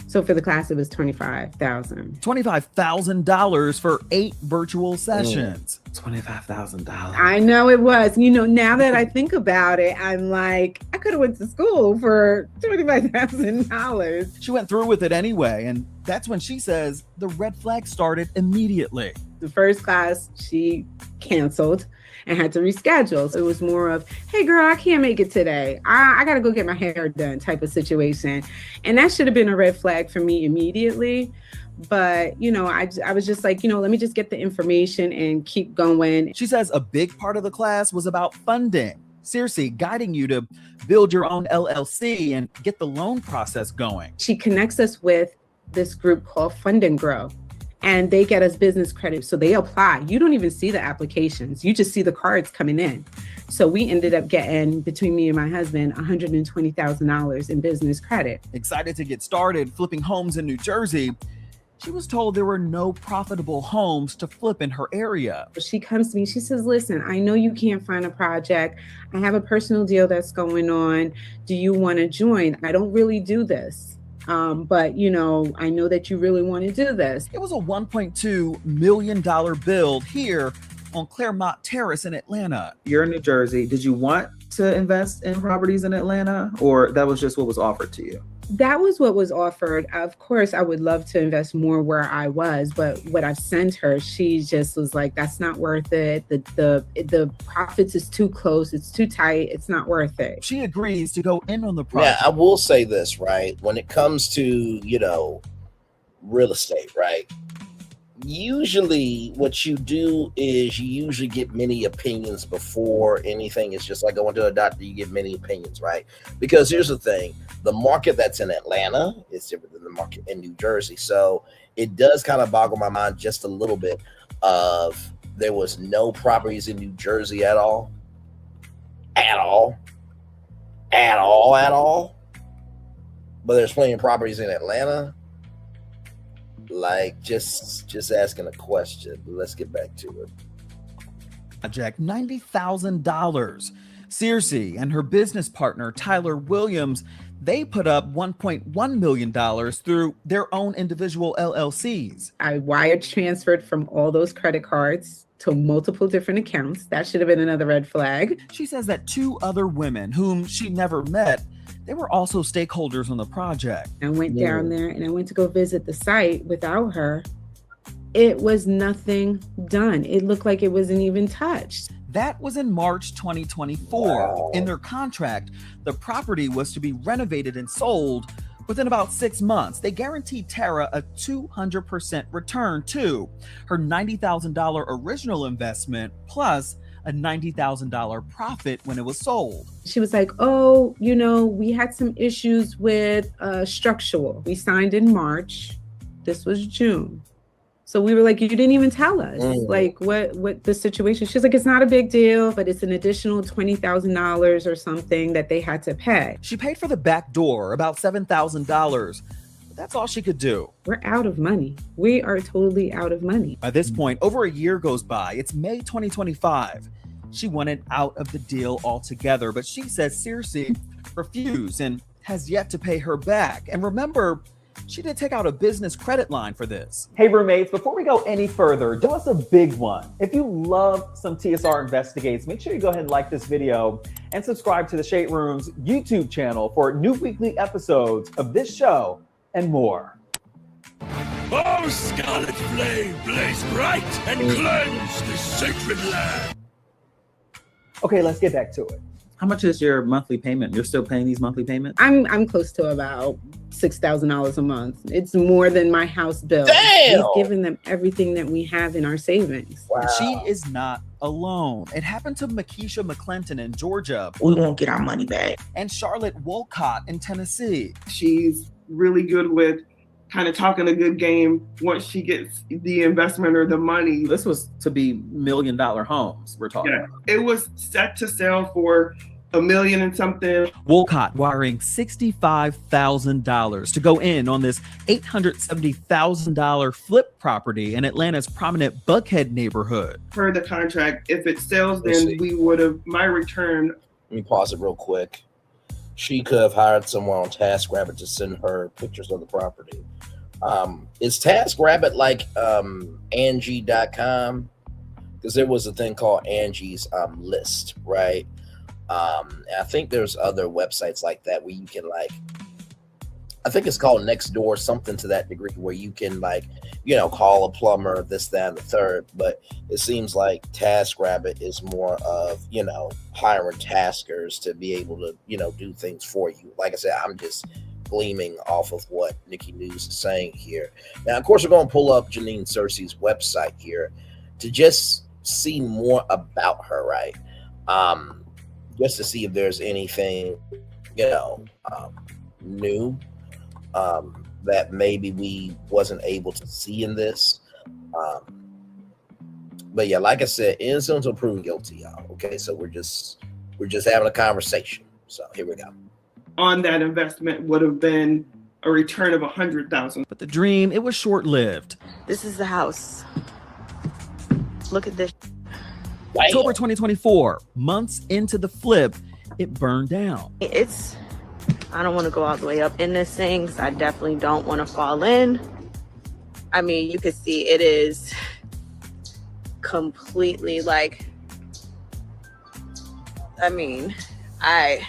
So for the class, it was $25,000. $25,000 for 8 virtual sessions. $25,000. I know it was. Now that I think about it, I'm like, I could have went to school for $25,000. She went through with it anyway, and that's when she says the red flag started immediately. The first class, she canceled and had to reschedule. So it was more of, hey girl, I can't make it today. I gotta go get my hair done type of situation. And that should have been a red flag for me immediately. But, I was just like, let me just get the information and keep going. She says a big part of the class was about funding. Searcy guiding you to build your own LLC and get the loan process going. She connects us with this group called Fund and Grow. And they get us business credit. So they apply. You don't even see the applications. You just see the cards coming in. So we ended up getting, between me and my husband, $120,000 in business credit. Excited to get started flipping homes in New Jersey, she was told there were no profitable homes to flip in her area. She comes to me, she says, listen, I know you can't find a project. I have a personal deal that's going on. Do you want to join? I don't really do this. But, I know that you really want to do this. It was a $1.2 million build here on Claremont Terrace in Atlanta. You're in New Jersey. Did you want to invest in properties in Atlanta, or that was just what was offered to you? That was what was offered. Of course, I would love to invest more where I was, but what I sent her, she just was like, that's not worth it. The profits is too close. It's too tight. It's not worth it. She agrees to go in on the project. Yeah, I will say this, right? When it comes to, real estate, right? Usually what you do is you usually get many opinions before anything. It's just like going to a doctor, you get many opinions, right? Because here's the thing, the market that's in Atlanta is different than the market in New Jersey. So it does kind of boggle my mind just a little bit of there was no properties in New Jersey at all. But there's plenty of properties in Atlanta. Like just asking a question. Let's get back to it. Project $90,000. Searcy and her business partner Tyler Williams, they put up $1.1 million through their own individual LLCs. I wire transferred from all those credit cards to multiple different accounts. That should have been another red flag. She says that 2 other women whom she never met, they were also stakeholders on the project. I went down there and I went to go visit the site without her. It was nothing done. It looked like it wasn't even touched. That was in March 2024. Wow. In their contract, the property was to be renovated and sold within about 6 months. They guaranteed Tara a 200% return too. Her $90,000 original investment plus a $90,000 profit when it was sold. She was like, oh, we had some issues with structural. We signed in March. This was June. So we were like, you didn't even tell us like what the situation. She's like, it's not a big deal, but it's an additional $20,000 or something that they had to pay. She paid for the back door, about $7,000. that's all she could do. We're out of money. We are totally out of money. By this point, over a year goes by. It's May 2025. She wanted out of the deal altogether, but she says Searcy refused and has yet to pay her back. And remember, she did take out a business credit line for this. Hey roommates, before we go any further, do us a big one. If you love some TSR Investigates, make sure you go ahead and like this video and subscribe to the Shade Room's YouTube channel for new weekly episodes of this show and more. Oh, scarlet flame, blaze bright and cleanse the sacred land. Okay, let's get back to it. How much is your monthly payment? You're still paying these monthly payments? I'm close to about $6,000 a month. It's more than my house bill. Damn! We've given them everything that we have in our savings. Wow. She is not alone. It happened to Makisha McClinton in Georgia. We won't get our money back. And Charlotte Wolcott in Tennessee. She's really good with kind of talking a good game once she gets the investment or the money. This was to be $1 million homes we're talking about. It was set to sell for $1 million and something. Wolcott wiring $65,000 to go in on this $870,000 flip property in Atlanta's prominent Buckhead neighborhood. Per the contract, if it sells, then we would have, my return. Let me pause it real quick. She could have hired someone on TaskRabbit to send her pictures of the property. Is TaskRabbit like Angie.com? Because there was a thing called Angie's List, right? I think there's other websites like that where you can like, I think it's called Nextdoor, something to that degree, where you can like, you know, call a plumber, this, that, and the third. But it seems like TaskRabbit is more of, you know, hiring taskers to be able to, you know, do things for you. Like I said, I'm just gleaming off of what Nikki News is saying here. Now, of course, we're going to pull up Jeanine Searcy's website here to just see more about her, right? Just to see if there's anything, you know, new that maybe we wasn't able to see in this. But yeah, like I said, innocent until proven guilty, y'all. Okay, so we're just having a conversation. So here we go. On that investment would have been a return of $100,000. But the dream, it was short-lived. This is the house. Look at this. October 2024, months into the flip, it burned down. I don't want to go all the way up in this thing, because I definitely don't want to fall in. I mean, you can see it is completely like, I mean, I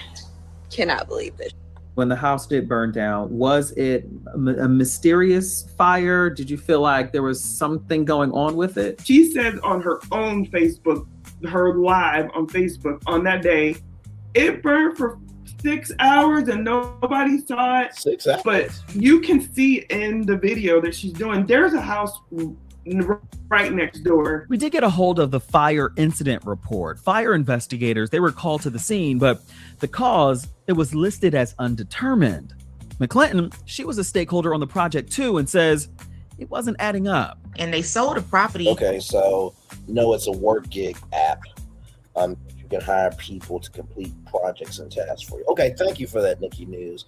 cannot believe this. When the house did burn down, was it a mysterious fire? Did you feel like there was something going on with it? She said on her own Facebook, her live on Facebook on that day, it burned for 6 hours and nobody saw it. 6 hours. But you can see in the video that she's doing, there's a house right next door. We did get a hold of the fire incident report. Fire investigators, they were called to the scene, but the cause, it was listed as undetermined. McClinton, she was a stakeholder on the project too, and says it wasn't adding up. And they sold the property. Okay, so you know it's a work gig app. You can hire people to complete projects and tasks for you. Okay, thank you for that, Nikki News.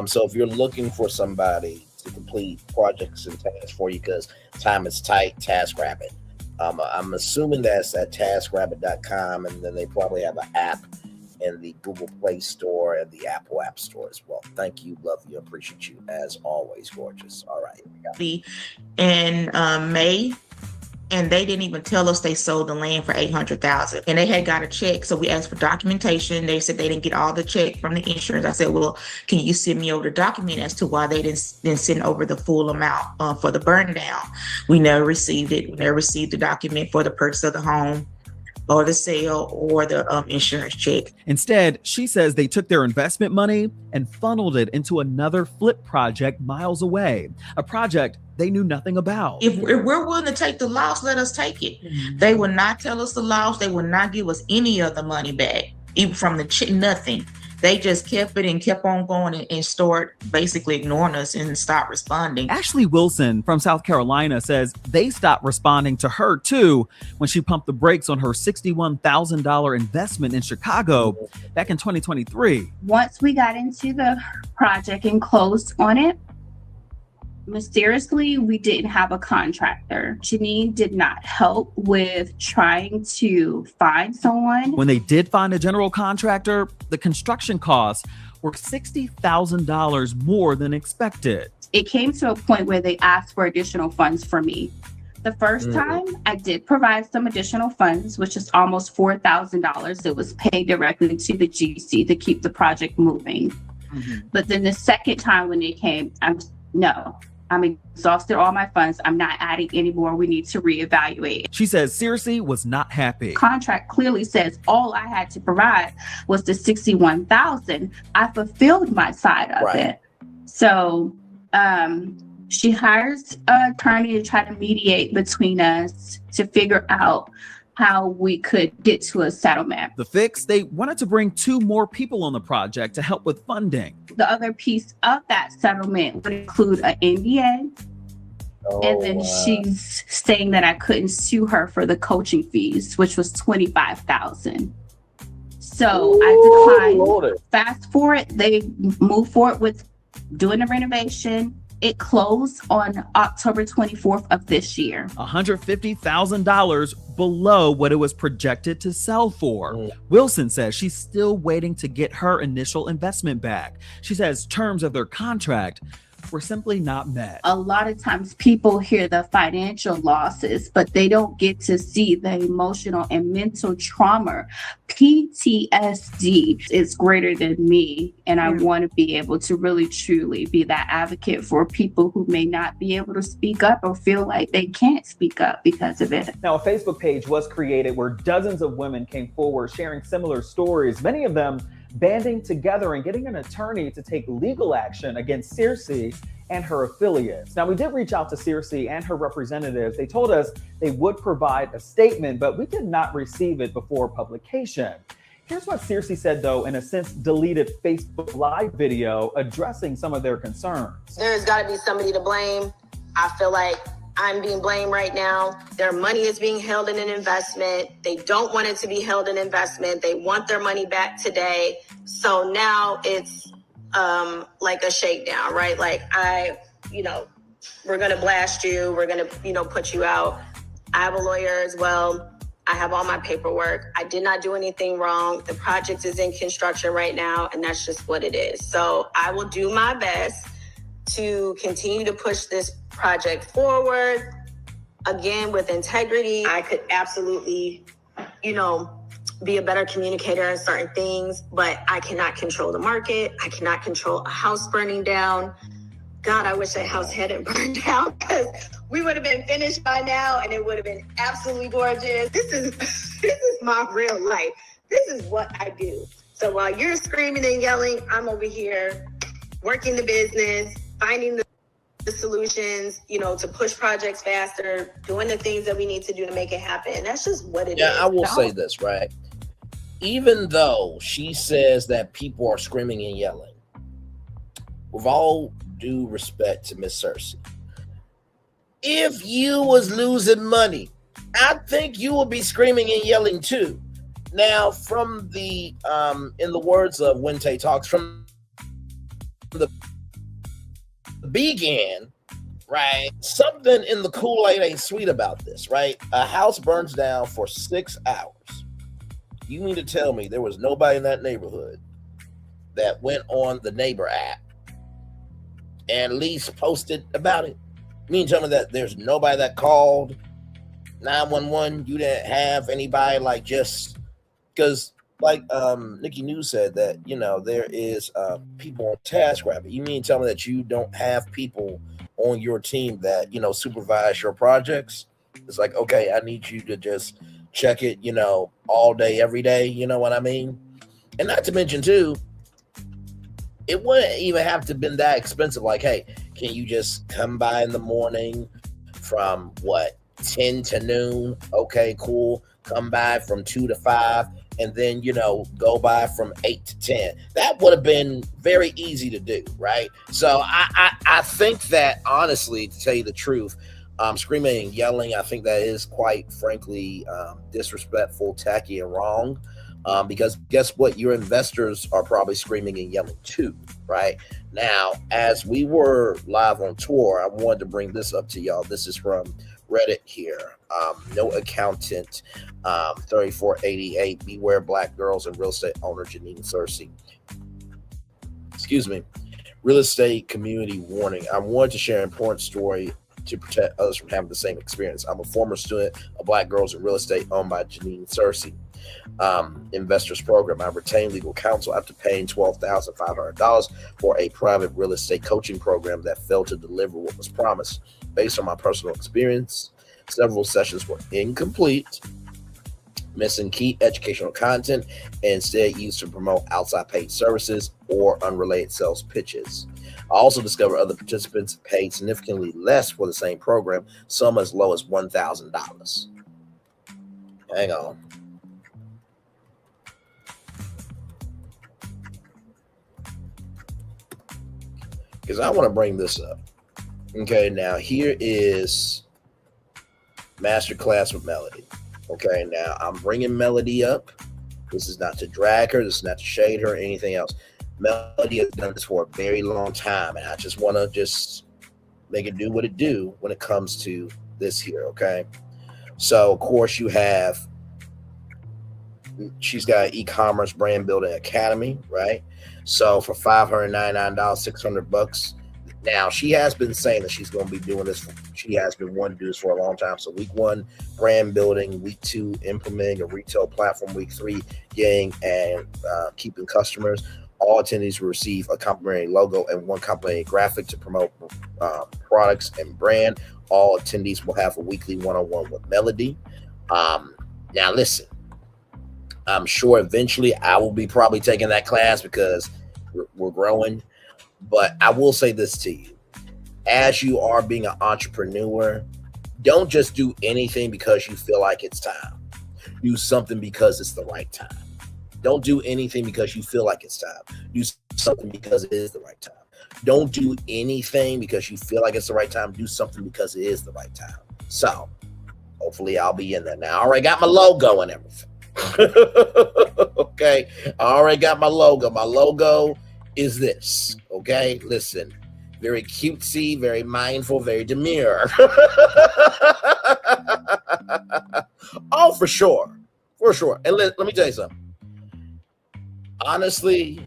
So if you're looking for somebody to complete projects and tasks for you because time is tight, TaskRabbit. I'm assuming that's at taskrabbit.com, and then they probably have an app in the Google Play Store and the Apple App Store as well. Thank you, love you, appreciate you as always, gorgeous. All right. In May, and they didn't even tell us they sold the land for $800,000, and they had got a check. So we asked for documentation. They said they didn't get all the check from the insurance. I said, well, can you send me over the document as to why they didn't send over the full amount for the burn down? We never received it. We never received the document for the purchase of the home or the sale or the insurance check. Instead, she says they took their investment money and funneled it into another flip project miles away, a project they knew nothing about. If we're willing to take the loss, let us take it. Mm-hmm. They will not tell us the loss. They will not give us any of the money back, even from the nothing. They just kept it and kept on going and start basically ignoring us and stop responding. Ashley Wilson from South Carolina says they stopped responding to her too when she pumped the brakes on her $61,000 investment in Chicago back in 2023. Once we got into the project and closed on it, Mysteriously, we didn't have a contractor. Jeanine did not help with trying to find someone. When they did find a general contractor, the construction costs were $60,000 more than expected. It came to a point where they asked for additional funds for me. The first time I did provide some additional funds, which is almost $4,000. It was paid directly to the GC to keep the project moving. But then the second time when it came, I'm exhausted all my funds. I'm not adding anymore. We need to reevaluate. She says Searcy was not happy. Contract clearly says all I had to provide was the $61,000. I fulfilled my side of it. So she hires an attorney to try to mediate between us to figure out how we could get to a settlement. The fix, they wanted to bring 2 more people on the project to help with funding. The other piece of that settlement would include an NDA. And then she's saying that I couldn't sue her for the coaching fees, which was $25,000. So I declined. Fast forward, they moved forward with doing the renovation. It closed on October 24th of this year. $150,000 below what it was projected to sell for. Wilson says she's still waiting to get her initial investment back. She says terms of their contract were simply not met. A lot of times people hear the financial losses, but they don't get to see the emotional and mental trauma. PTSD is greater than me, and I want to be able to really truly be that advocate for people who may not be able to speak up or feel like they can't speak up because of it. Now, a Facebook page was created where dozens of women came forward sharing similar stories, many of them banding together and getting an attorney to take legal action against Searcy and her affiliates. Now, we did reach out to Searcy and her representatives. They told us they would provide a statement, but we did not receive it before publication. Here's what Searcy said, though, in a since deleted Facebook Live video addressing some of their concerns. There's got to be somebody to blame. I feel like I'm being blamed right now. Their money is being held in an investment. They don't want it to be held in investment. They want their money back today. So now it's like a shakedown, right? Like we're going to blast you. We're going to, put you out. I have a lawyer as well. I have all my paperwork. I did not do anything wrong. The project is in construction right now, and that's just what it is. So I will do my best to continue to push this project forward, again, with integrity. I could absolutely, be a better communicator in certain things, but I cannot control the market. I cannot control a house burning down. God, I wish that house hadn't burned down, because we would have been finished by now and it would have been absolutely gorgeous. This is my real life. This is what I do. So while you're screaming and yelling, I'm over here working the business, finding the solutions, to push projects faster, doing the things that we need to do to make it happen. And that's just what it is. Yeah, I will say this, right? Even though she says that people are screaming and yelling, with all due respect to Miss Searcy, if you was losing money, I think you would be screaming and yelling too. Now, from the in the words of When Tay Talks, from the began, right? Something in the Kool-Aid ain't sweet about this, right? A house burns down for 6 hours. You mean to tell me there was nobody in that neighborhood that went on the neighbor app and at least posted about it? You mean to tell me that there's nobody that called 911? You didn't have anybody just because Nikki News said that, there is people on TaskRabbit. You mean to tell me that you don't have people on your team that, supervise your projects? It's like, okay, I need you to just check it, all day, every day. You know what I mean? And not to mention too, it wouldn't even have to have been that expensive. Like, hey, can you just come by in the morning from 10 to noon? Okay, cool. Come by from 2 to 5. And then, go by from 8 to 10. That would have been very easy to do, right? So I think that, honestly, to tell you the truth, screaming and yelling, I think that is quite frankly disrespectful, tacky, and wrong. Because guess what? Your investors are probably screaming and yelling too, right? Now, as we were live on tour, I wanted to bring this up to y'all. This is from Reddit here. No accountant, 3488. Beware black girls and real estate owner Jeanine Searcy. Excuse me. Real estate community warning. I wanted to share an important story to protect others from having the same experience. I'm a former student of Black Girls in Real Estate owned by Jeanine Searcy. Investors program. I retained legal counsel after paying $12,500 for a private real estate coaching program that failed to deliver what was promised. Based on my personal experience, several sessions were incomplete, missing key educational content, and instead used to promote outside paid services or unrelated sales pitches. I also discovered other participants paid significantly less for the same program, some as low as $1,000. Hang on. Because I want to bring this up. Okay, now here is Masterclass with Melody. Okay, now I'm bringing Melody up. This is not to drag her. This is not to shade her or anything else. Melody has done this for a very long time, and I just want to just make it do what it do when it comes to this here, okay? So, of course, you have, she's got an e-commerce brand building academy, right? So for $599, $600. Now, she has been saying that she's going to be doing this. She has been wanting to do this for a long time. So week 1, brand building. Week 2, implementing a retail platform. Week 3, getting and keeping customers. All attendees will receive a complimentary logo and one complimentary graphic to promote products and brand. All attendees will have a weekly one-on-one with Melody. Now, listen. I'm sure eventually I will be probably taking that class because we're growing. But I will say this to you. As you are being an entrepreneur, don't just do anything because you feel like it's time. Do something because it's the right time. Don't do anything because you feel like it's time. Do something because it is the right time. Don't do anything because you feel like it's the right time. Do something because it is the right time. So, hopefully I'll be in there now. I already got my logo and everything. Okay, I already got my logo. My logo is this. Okay, listen, very cutesy, very mindful, very demure. Oh, for sure, And let me tell you something. Honestly,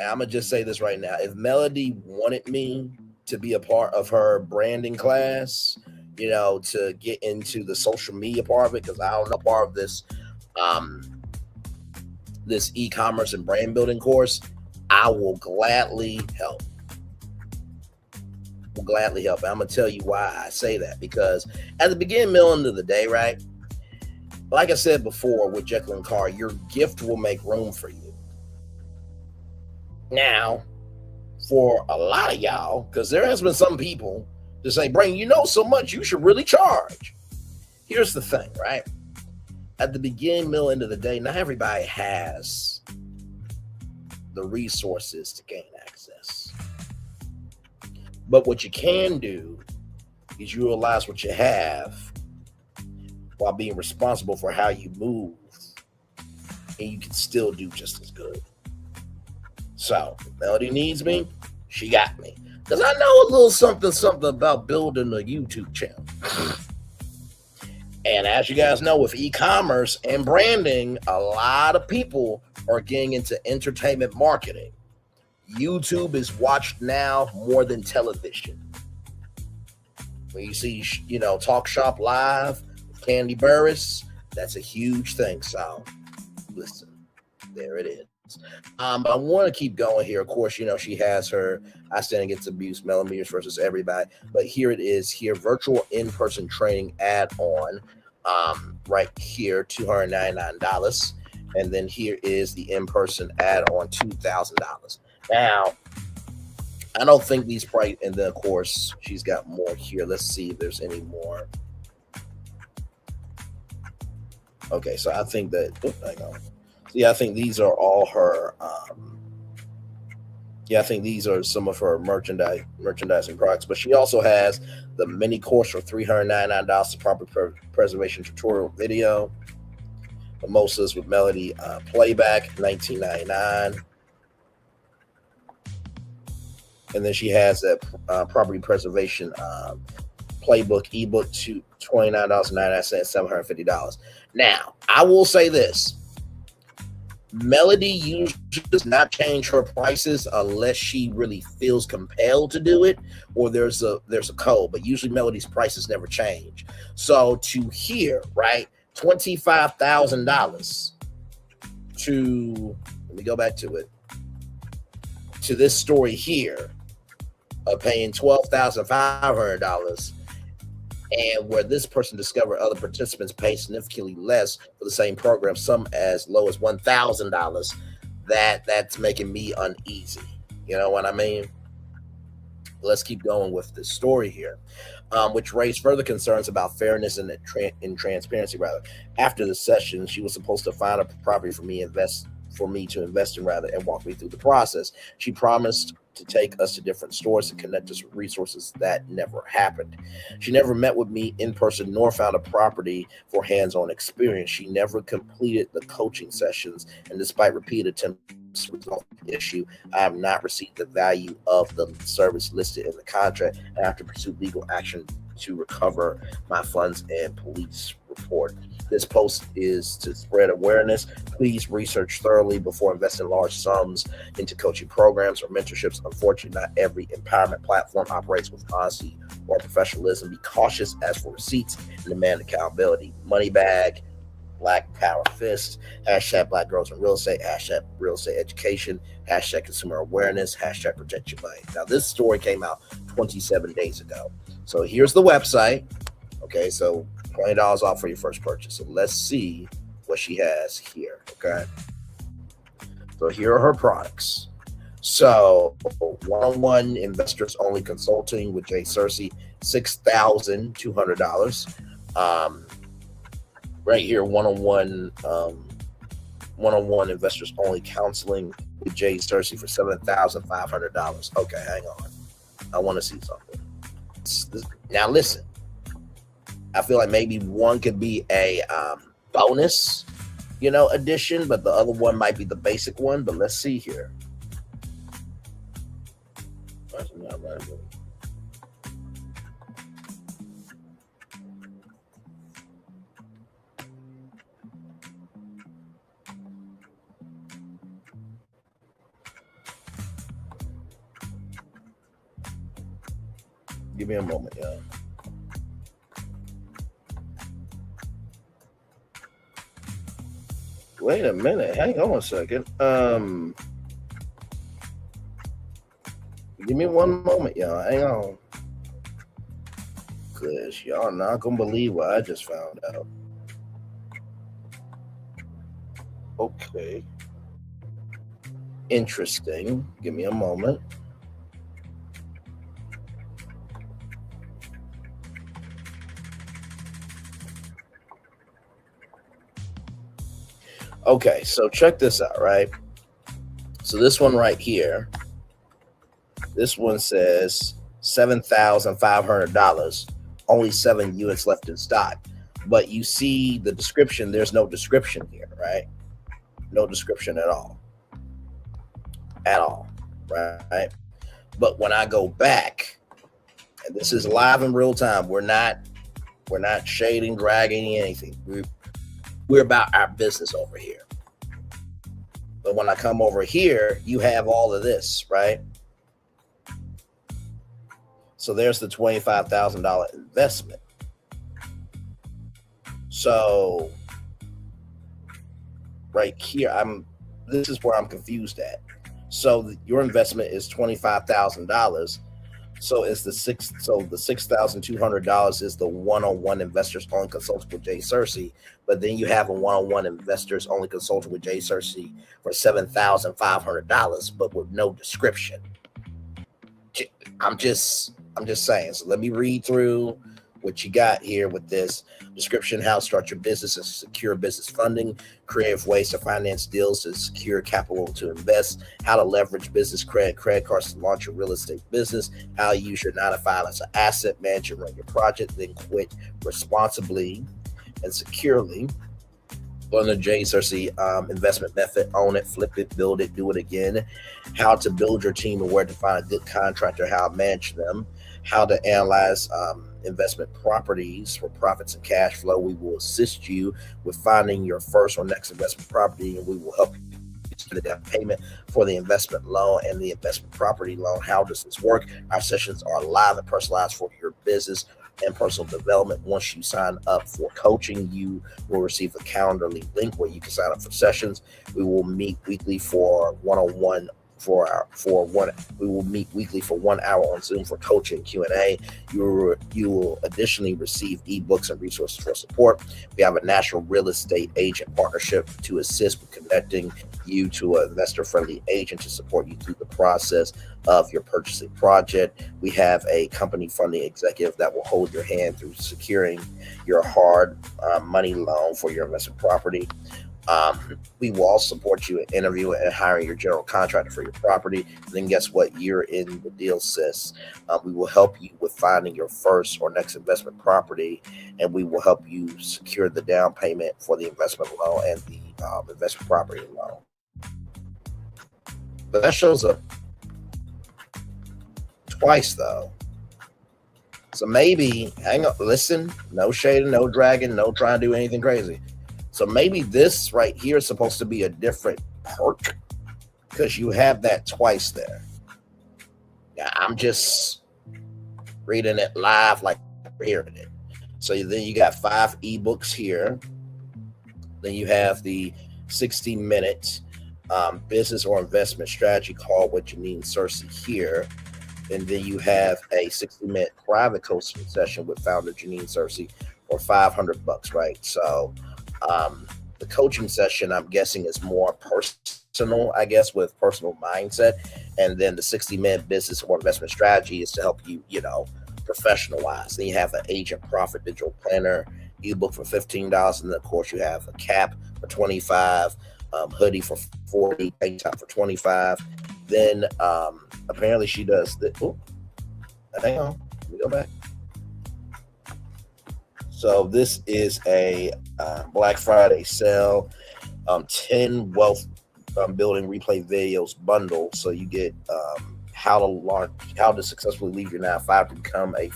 I'm gonna just say this right now. If Melody wanted me to be a part of her branding class, you know, to get into the social media part of it, because I don't know part of this. This e-commerce and brand building course, I will gladly help. I'm gonna tell you why I say that, because at the beginning, middle, end of the day, right? Like I said before with Jekalyn Carr, your gift will make room for you. Now, for a lot of y'all, because there has been some people to say, Brain, you know so much, you should really charge. Here's the thing, right? At the beginning, middle, end of the day, not everybody has the resources to gain access. But what you can do is you realize what you have while being responsible for how you move, and you can still do just as good. So, Melody needs me, she got me. Because I know a little something about building a YouTube channel. And as you guys know, with e-commerce and branding, a lot of people are getting into entertainment marketing. YouTube is watched now more than television. When you see, you know, Talk Shop Live, Candy Burris, that's a huge thing. So, listen, there it is. But I want to keep going here. Of course, you know, she has her I Stand Against Abuse, Millimeters versus Everybody. But here it is here, virtual in-person training add-on. Right here, $299. And then here is the in-person add-on, $2,000. Now, I don't think these price, and then of course, she's got more here. Let's see if there's any more. Okay, so I think that, hang on. Yeah, I think these are all her. I think these are some of her merchandising products. But she also has the mini course for $399, the property preservation tutorial video. Mimosas with Melody playback, 1999. And then she has a property preservation playbook ebook to $29.99, $750. Now, I will say this. Melody usually does not change her prices unless she really feels compelled to do it or there's a code, but usually Melody's prices never change. So to hear, right, $25,000 to, let me go back to it, to this story here of paying $12,500, and where this person discovered other participants pay significantly less for the same program, some as low as $1,000, that's making me uneasy. You know what I mean? Let's keep going with this story here, which raised further concerns about fairness and transparency. Rather, after the session, she was supposed to find a property for me to invest in, rather, and walk me through the process. She promised to take us to different stores and connect us with resources. That never happened. She never met with me in person nor found a property for hands-on experience. She never completed the coaching sessions, and despite repeated attempts to resolve the issue, I have not received the value of the service listed in the contract, and I have to pursue legal action to recover my funds and police report. This post is to spread awareness. Please research thoroughly before investing large sums into coaching programs or mentorships. Unfortunately, not every empowerment platform operates with honesty or professionalism. Be cautious as for receipts and demand accountability. Money bag, Black Power Fist, hashtag Black Girls in Real Estate, hashtag Real Estate Education, hashtag Consumer Awareness, hashtag Protect Your Money. Now, this story came out 27 days ago. So here's the website. Okay, so $20 off for your first purchase. So let's see what she has here. Okay. So here are her products. So one-on-one investors only consulting with J Searcy, $6,200. Right here, one-on-one investors only counseling with J Searcy for $7,500. Okay, hang on. I want to see something. Now listen. I feel like maybe one could be a bonus, addition, but the other one might be the basic one. But let's see here. Give me a moment, y'all. Wait a minute. Hang on a second. Give me one moment, y'all. Hang on. Because y'all not going to believe what I just found out. Okay. Interesting. Give me a moment. Okay, so check this out, right? So this one right here, this one says $7,500, only 7 units left in stock. But you see the description, there's no description here, right? No description at all. At all, right? But when I go back, and this is live in real time, we're not shading, dragging anything. We're about our business over here. But when I come over here, you have all of this, right? So there's the $25,000 investment. So right here, this is where I'm confused at. So your investment is $25,000. So it's the $6,200 is the one-on-one investors only consultant with J Searcy, but then you have a one-on-one investors only consultant with J Searcy for $7,500, but with no description. I'm just saying. So let me read through what you got here with this description: how to start your business and secure business funding, creative ways to finance deals to secure capital to invest, how to leverage business credit cards to launch your real estate business, how you use your 9-to-5 as an asset, manage and run your project, then quit responsibly and securely. on the J Searcy investment method: own it, flip it, build it, do it again. How to build your team and where to find a good contractor, how to manage them, how to analyze investment properties for profits and cash flow. We will assist you with finding your first or next investment property, and we will help you to the down payment for the investment loan and the investment property loan. How does this work? Our sessions are live and personalized for your business and personal development. Once you sign up for coaching, you will receive a Calendly link where you can sign up for sessions. We will meet weekly for one-on-one we will meet weekly for 1 hour on Zoom for coaching Q&A. You will additionally receive ebooks and resources for support. We have a national real estate agent partnership to assist with connecting you to an investor-friendly agent to support you through the process of your purchasing project. We have a company funding executive that will hold your hand through securing your hard money loan for your investment property. We will also support you in interviewing and hiring your general contractor for your property. And then guess what? You're in the deal, sis. We will help you with finding your first or next investment property, and we will help you secure the down payment for the investment loan and the investment property loan. But that shows up twice, though. So maybe, hang on, listen, no shading, no dragging, no trying to do anything crazy. So maybe this right here is supposed to be a different perk because you have that twice there. Yeah, I'm just reading it live like we're hearing it. So then you got 5 ebooks here. Then you have the 60-minute business or investment strategy call with Jeanine Searcy here. And then you have a 60-minute private coaching session with founder Jeanine Searcy for $500, right? So the coaching session, I'm guessing, is more personal, I guess, with personal mindset. And then the 60-minute business or investment strategy is to help you, professionalize. Then you have an agent profit digital planner ebook for $15. And then, of course, you have a cap for $25, hoodie for $40, tank top for $25. Then apparently she does the, hang on, let me go back. So this is a Black Friday sale, 10 wealth building replay videos bundle. So you get how to successfully leave your 9-to-5 to become a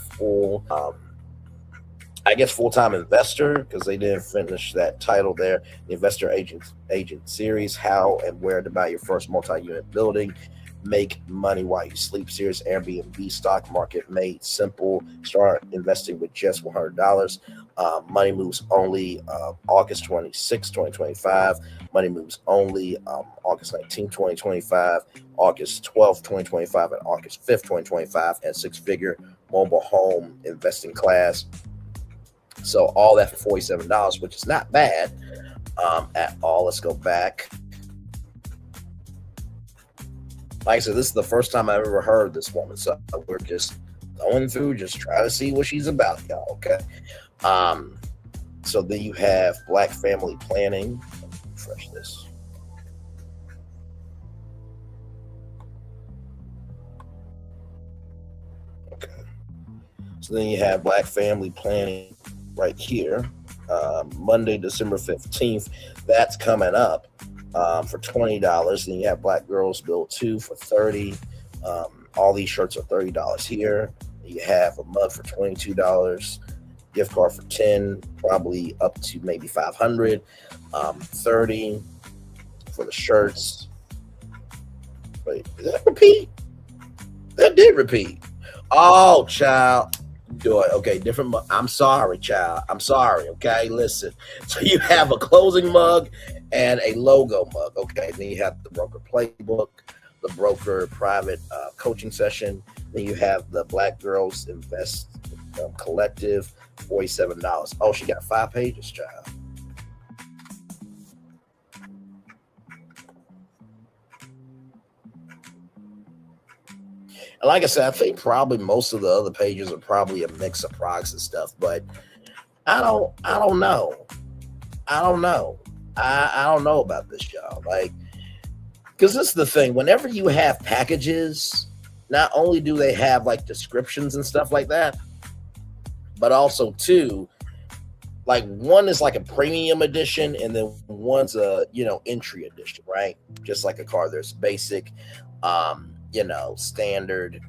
full-time investor, because they didn't finish that title there. The Investor Agent Series, how and where to buy your first multi-unit building. Make money while you sleep series, Airbnb stock market made simple. Start investing with just $100. Money moves only August 26, 2025. Money moves only August 19, 2025, August 12, 2025, and August 5th, 2025, and 6-figure mobile home investing class. So all that for $47, which is not bad at all. Let's go back. Like I said, this is the first time I've ever heard this woman, so we're just going through, just trying to see what she's about, y'all, okay? So then you have Black family planning. Let me refresh this. Okay. So then you have Black family planning right here, Monday, December 15th. That's coming up. For $20. Then you have Black Girls Build 2 for $30. All these shirts are $30 here. You have a mug for $22, gift card for $10, probably up to maybe $500. $30 for the shirts. Wait, did that repeat? That did repeat. Oh, child. Do it. Okay, different. I'm sorry, child. I'm sorry. Okay, listen. So you have a closing mug and a logo mug. Okay, then you have the broker playbook, the broker private coaching session. Then you have the Black Girls Invest Collective, $47. Oh, she got 5 pages, child. And like I said, I think probably most of the other pages are probably a mix of products and stuff, but I don't know. I don't know about this, y'all. Like, because this is the thing. Whenever you have packages, not only do they have like descriptions and stuff like that, but also too, like one is like a premium edition, and then one's a entry edition, right? Just like a car. There's basic, standard.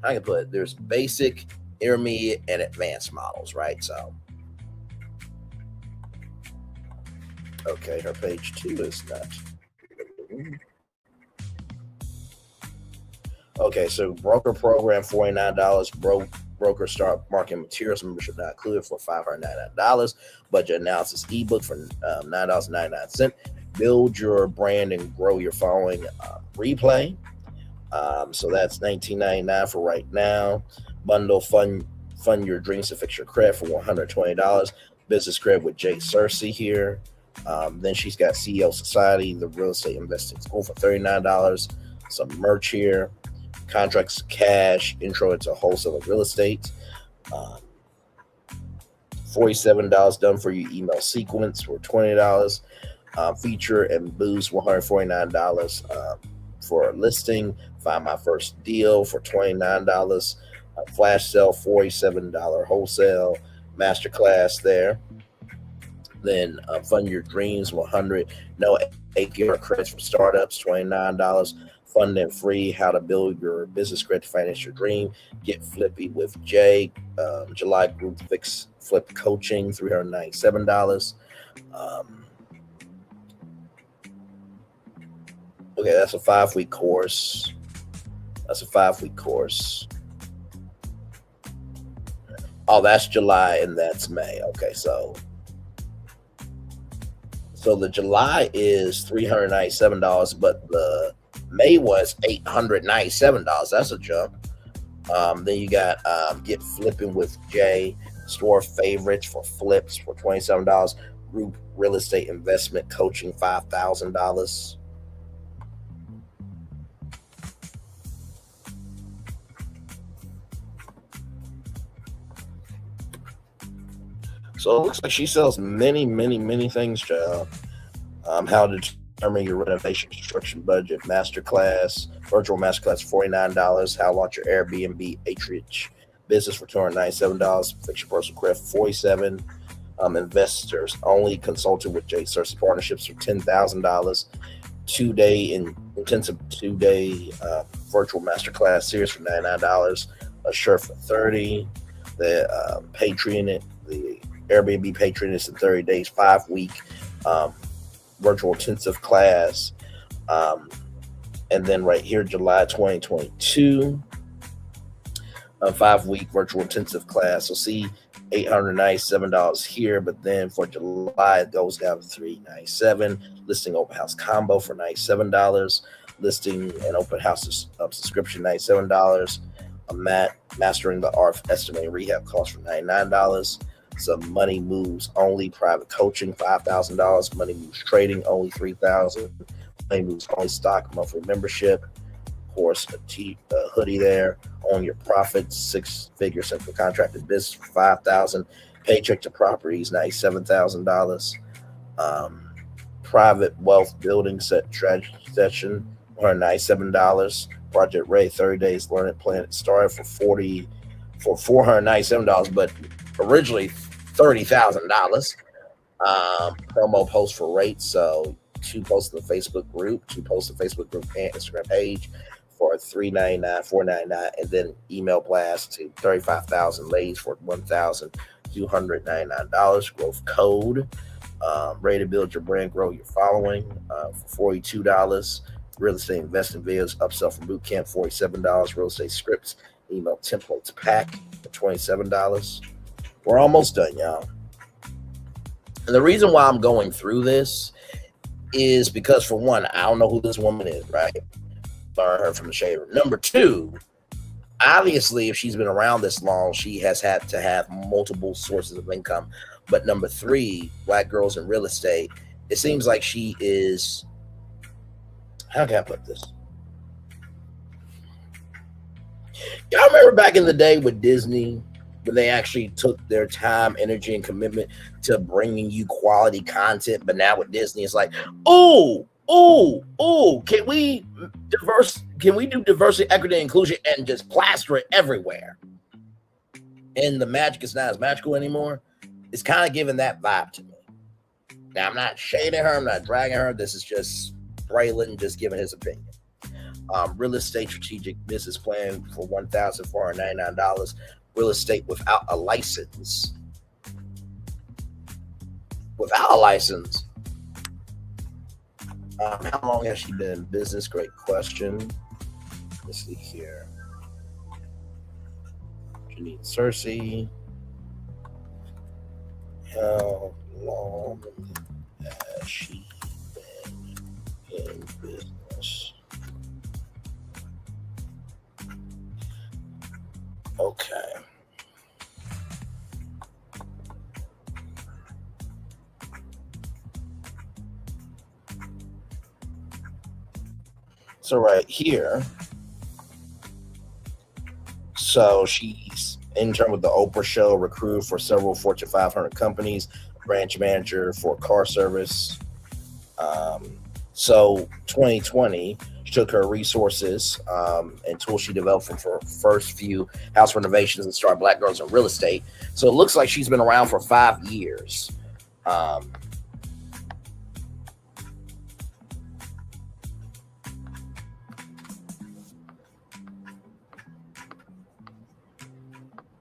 I can put it. There's basic, intermediate, and advanced models, right? So, okay, her page 2 is not. Okay, so broker program $49. Broker start marketing materials membership not included for $599. Budget analysis ebook for $9.99. Build your brand and grow your following replay. So that's $19.99 for right now. Bundle fund your dreams to fix your credit for $120. Business credit with J Searcy here. Then she's got CEO Society, the real estate investing school for $39. Some merch here. Contracts, cash, intro into wholesale real estate. $47 done for you email sequence for $20. Feature and boost $149 for a listing. Find my first deal for $29. Flash sale $47 wholesale. Masterclass there. Then fund your dreams $100. No APR credits from startups $29. Fun and free, how to build your business credit to finance your dream. Get flippy with Jay. July group fix flip coaching, $397. Okay, that's a 5-week course. Oh, that's July and that's May. Okay, so the July is $397, but the May was $897. That's a jump. Then you got Get Flipping with Jay, store favorites for flips for $27. Group real estate investment coaching $5,000. So it looks like she sells many things, child. How to determine your renovation construction budget, masterclass, virtual masterclass $49. How to launch your Airbnb Atriage business for $297. Fix your personal credit for $47. Investors only consulting with J Searcy partnerships for $10,000. 2-day intensive 2-day virtual masterclass series for $99. A shirt for $30. The Patreon, the Airbnb Patreon is in 30 days, 5-week virtual intensive class. And then right here, July 2022, a 5-week virtual intensive class. So see, $897 here, but then for July it goes down to $397. Listing open house combo for $97. Listing and open house subscription $97. Mastering the art of estimating rehab costs for $99. Some money moves only private coaching $5,000. Money moves trading only $3,000. Money moves only stock monthly membership. Of course, a hoodie there. Own your profits 6-figure simple contracted business for $5,000. Paycheck to properties $97,000. Private wealth building strategy session $197. Project Ray 30 days learning plan started for $497, but originally $30,000. Promo post for rates, so 2 posts in the Facebook group, 2 posts in the Facebook group and Instagram page for $399, $499, and then email blast to 35,000 ladies for $1,299. Growth code, ready to build your brand, grow your following for $42. Real estate investing videos, upsell from boot camp $47. Real estate scripts, email templates pack for $27. We're almost done, y'all. And the reason why I'm going through this is because, for one, I don't know who this woman is, right? Learn her from the shade room. Number 2, obviously, if she's been around this long, she has had to have multiple sources of income. But number 3, Black girls in real estate, it seems like she is, how can I put this? Y'all remember back in the day with Disney, when they actually took their time, energy, and commitment to bringing you quality content? But now with Disney, it's like, can we do diversity, equity, and inclusion and just plaster it everywhere? And the magic is not as magical anymore. it's kind of giving that vibe to me. Now, I'm not shading her. I'm not dragging her. This is just Braylon just giving his opinion. Real estate strategic business plan for $1,499. Real estate without a license. Without a license. How long has she been in business? Great question. Let's see here. Jeanine Searcy. How long has she been in business? Okay. So right here, so she's intern with the Oprah Show, recruit for several Fortune 500 companies, branch manager for car service. So 2020, she took her resources and tools she developed from her first few house renovations and started Black Girls in Real Estate. So it looks like she's been around for 5 years.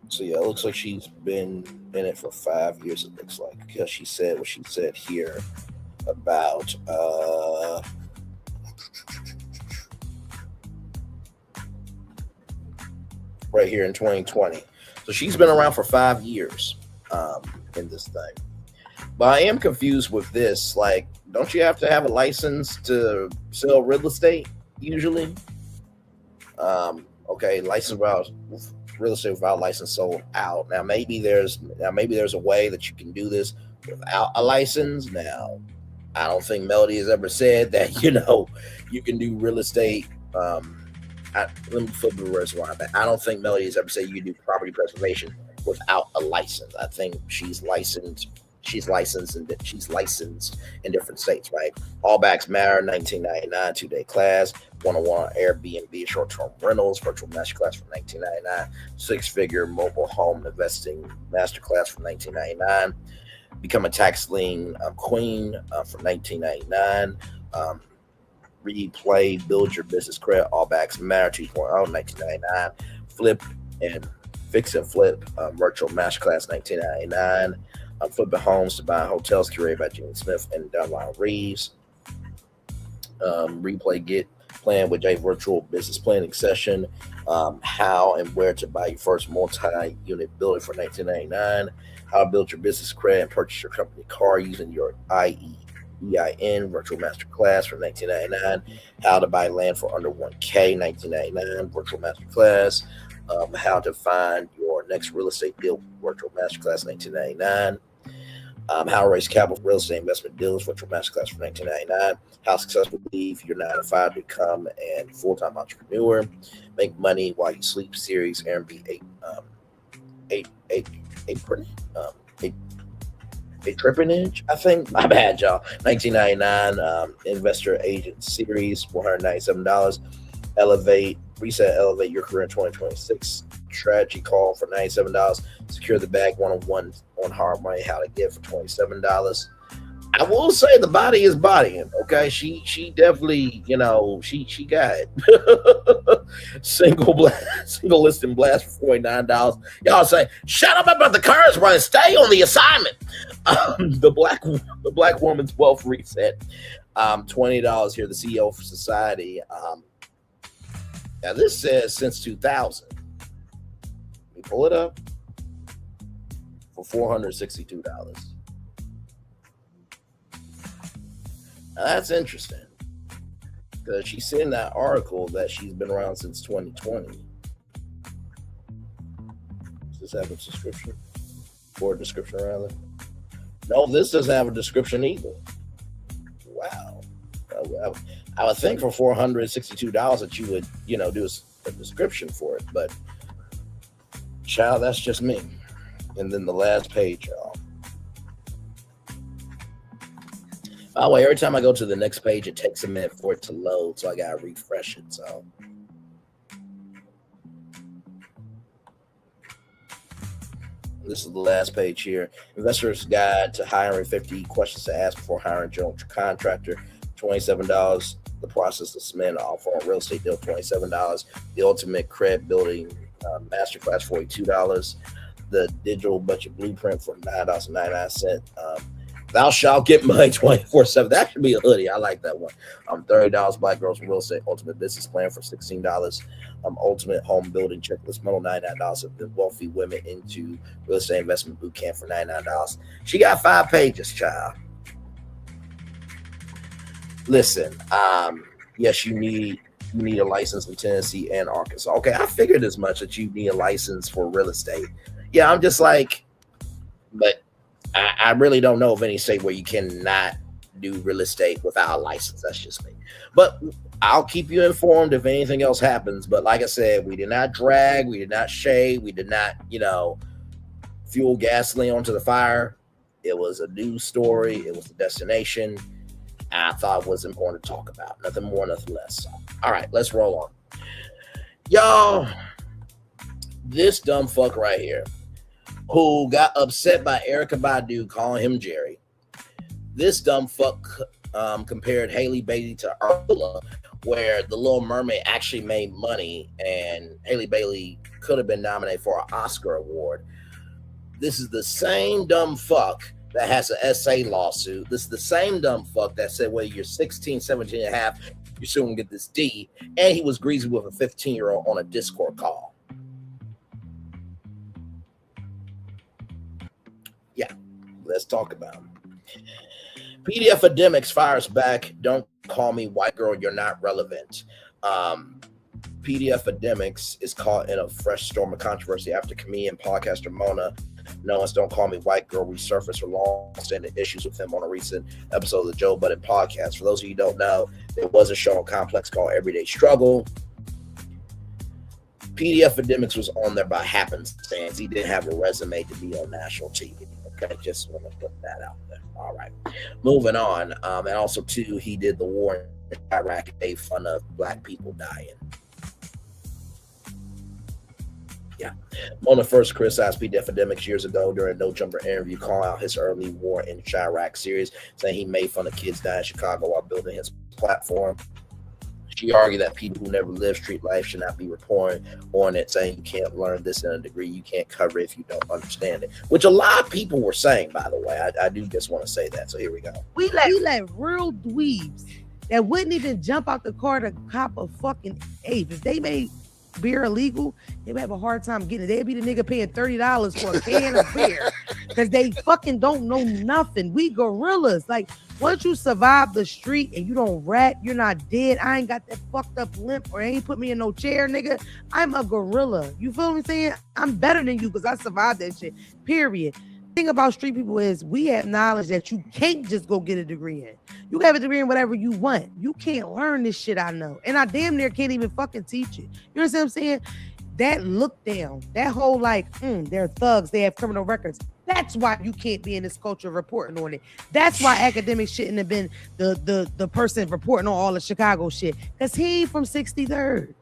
So yeah, it looks like she's been in it for 5 years, it looks like, because she said what she said here about right here in 2020. So she's been around for 5 years in this thing. But I am confused with this. Like, don't you have to have a license to sell real estate usually? Okay, license without real estate without license sold out. Now maybe there's a way that you can do this without a license. Now, I don't think Melody has ever said that, you can do real estate. Let me flip the words around. I don't think Melody has ever said you can do property preservation without a license. I think she's licensed in different states, right? All Backs Matter, 1999, 2-day class, 101 on Airbnb, short-term rentals, virtual masterclass from 1999, 6-figure mobile home investing masterclass from 1999, become a tax lien queen from 1999, replay, build your business credit, All Backs Matter 2.0, 1999, flip and fix and flip virtual masterclass 1999. Flipping homes to buy hotels, curated by Jeanine Smith and Damari Reeves. Replay Get Plan with J virtual business planning session. How and where to buy your first multi-unit building for 1999. How to build your business credit and purchase your company car using your EIN virtual master class for 1999. How to buy land for under 1K 1999 virtual master class. How to find your next real estate deal virtual masterclass 1999. How to raise capital for real estate investment deals virtual masterclass for 1999. How successfully leave your 9 to 5 to become a full-time entrepreneur. Make money while you sleep series. Airbnb a trippanage, I think. My bad, y'all. 1999 investor agent series, $197. Elevate your career in 2026. Strategy call for $97. Secure the bag 101 on hard money, how to get for $27. I will say the body is bodying. Okay, she definitely, she got it. single listing blast for $49. Y'all say, shut up about the cars running. Stay on the assignment. The black woman's wealth reset. $20 here. The CEO of Society. Now this says since 2000. Let me pull it up for $462. Now that's interesting because she said in that article that she's been around since 2020. Does this have a description? Or a description rather? No, this doesn't have a description either. Wow. I would think for $462 that you would, do a description for it, but child, that's just me. And then the last page, y'all. By the way, every time I go to the next page, it takes a minute for it to load, so I gotta refresh it. So This is the last page here. Investor's Guide to Hiring 50 Questions to Ask Before Hiring General Contractor, $27. The Process of Submitting an Offer on Real Estate Deal, $27. The Ultimate Credit Building Masterclass, $42. The Digital Budget Blueprint for $9.99. Thou Shalt Get Money 24/7. That should be a hoodie. I like that one. $30. Black Girls Real Estate Ultimate Business Plan for $16. Ultimate Home Building Checklist Model, $99. The Wealthy Women into Real Estate Investment Boot Camp for $99. She got 5 pages, child. Listen, yes, you need a license in Tennessee and Arkansas. Okay, I figured as much that you need a license for real estate. Yeah, I'm just like, but I really don't know of any state where you cannot do real estate without a license. That's just me. But I'll keep you informed if anything else happens. But like I said, we did not drag, we did not shade, we did not, fuel gasoline onto the fire. It was a news story. It was a destination. I thought it was important to talk about. Nothing more, nothing less. So, all right, let's roll on. Y'all, this dumb fuck right here, who got upset by Erika Badu calling him Jerry. This dumb fuck compared Haley Bailey to Ursula, where the Little Mermaid actually made money and Haley Bailey could have been nominated for an Oscar award. This is the same dumb fuck that has an essay lawsuit. This is the same dumb fuck that said, well, you're 16, 17 and a half, you still gonna get this D. And he was greasy with a 15-year-old on a Discord call. Yeah, let's talk about it. PDF Akademiks fires back. Don't call me white girl. You're not relevant. PDF Akademiks is caught in a fresh storm of controversy after comedian podcaster Mona Noah's Don't Call Me White Girl resurfaced her long-standing issues with him on a recent episode of the Joe Budden podcast. For those of you who don't know, there was a show on Complex called Everyday Struggle. PDF Akademiks was on there by happenstance. He didn't have a resume to be on national TV. Okay, just want to put that out there. All right, moving on. And also, too, he did the war in Iraq and made fun of black people dying. Yeah, Mona first criticized PDF Akademiks years ago during a No Jumper interview, calling out his early war in Iraq series, saying he made fun of kids dying in Chicago while building his platform. She argued that people who never live street life should not be reporting on it, saying you can't learn this in a degree, you can't cover it if you don't understand it, which a lot of people were saying, by the way. I do just want to say that, so here we go. We let real dweebs that wouldn't even jump out the car to cop a fucking ape. If they made beer illegal, they would have a hard time getting it. They'd be the nigga paying $30 for a can of beer because they fucking don't know nothing. We gorillas. Like, once you survive the street and you don't rat, you're not dead. I ain't got that fucked up limp or ain't put me in no chair, nigga. I'm a gorilla. You feel what I'm saying? I'm better than you because I survived that shit, period. The thing about street people is we have knowledge that you can't just go get a degree in. You can have a degree in whatever you want. You can't learn this shit I know. And I damn near can't even fucking teach it. You understand what I'm saying? That look down, that whole like, they're thugs, they have criminal records. That's why you can't be in this culture reporting on it. That's why Akademiks shouldn't have been the person reporting on all the Chicago shit. Because he ain't from 63rd.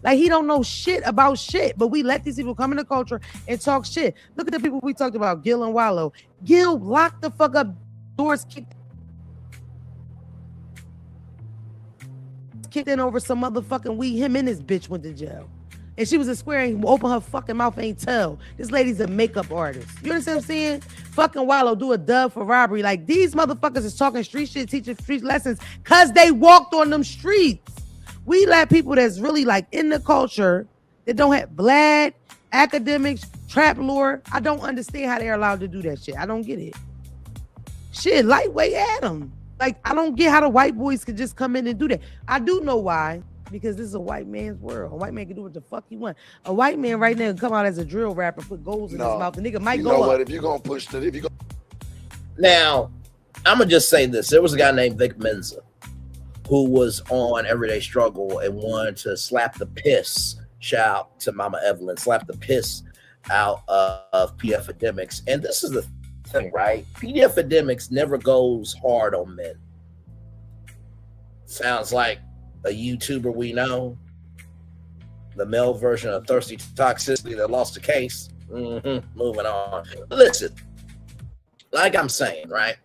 Like, he don't know shit about shit, but we let these people come in the culture and talk shit. Look at the people we talked about, Gil and Wallow. Gil locked the fuck up, doors kicked in over some motherfucking weed. Him and his bitch went to jail. And she was a square and open her fucking mouth, ain't tell. This lady's a makeup artist. You understand what I'm saying? Fucking Wallow do a dub for robbery. Like, these motherfuckers is talking street shit, teaching street lessons because they walked on them streets. We let people that's really like in the culture that don't have Vlad, Akademiks, trap lore. I don't understand how they're allowed to do that shit. I don't get it. Shit, lightweight Adam. Like, I don't get how the white boys could just come in and do that. I do know why. Because this is a white man's world. A white man can do what the fuck he want. A white man right now can come out as a drill rapper, put goals in his mouth. The nigga might go up. You know what? If you're going to push that, Now, I'm going to just say this. There was a guy named Vic Mensa who was on Everyday Struggle and wanted to slap the piss, shout out to Mama Evelyn, slap the piss out of PDF Akademiks. And this is the thing, right? PDF Akademiks never goes hard on men. Sounds like a YouTuber we know, the male version of Thirsty Toxicity that lost the case. Moving on. Listen, like I'm saying, right?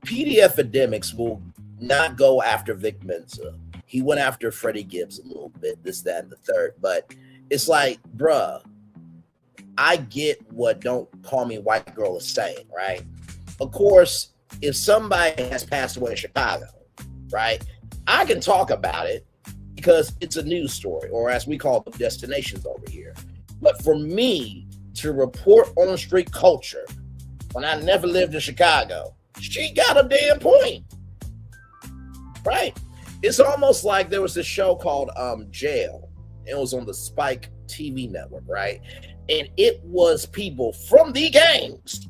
Akademiks will not go after Vic Mensa. He went after Freddie Gibbs a little bit, this, that, and the third. But it's like, bruh, I get what Don't Call Me White Girl is saying, right? Of course, if somebody has passed away in Chicago, right, I can talk about it because it's a news story, or as we call them, destinations over here. But for me to report on street culture when I never lived in Chicago, she got a damn point, right? It's almost like there was this show called Jail. It was on the Spike TV network, right? And it was people from the gangs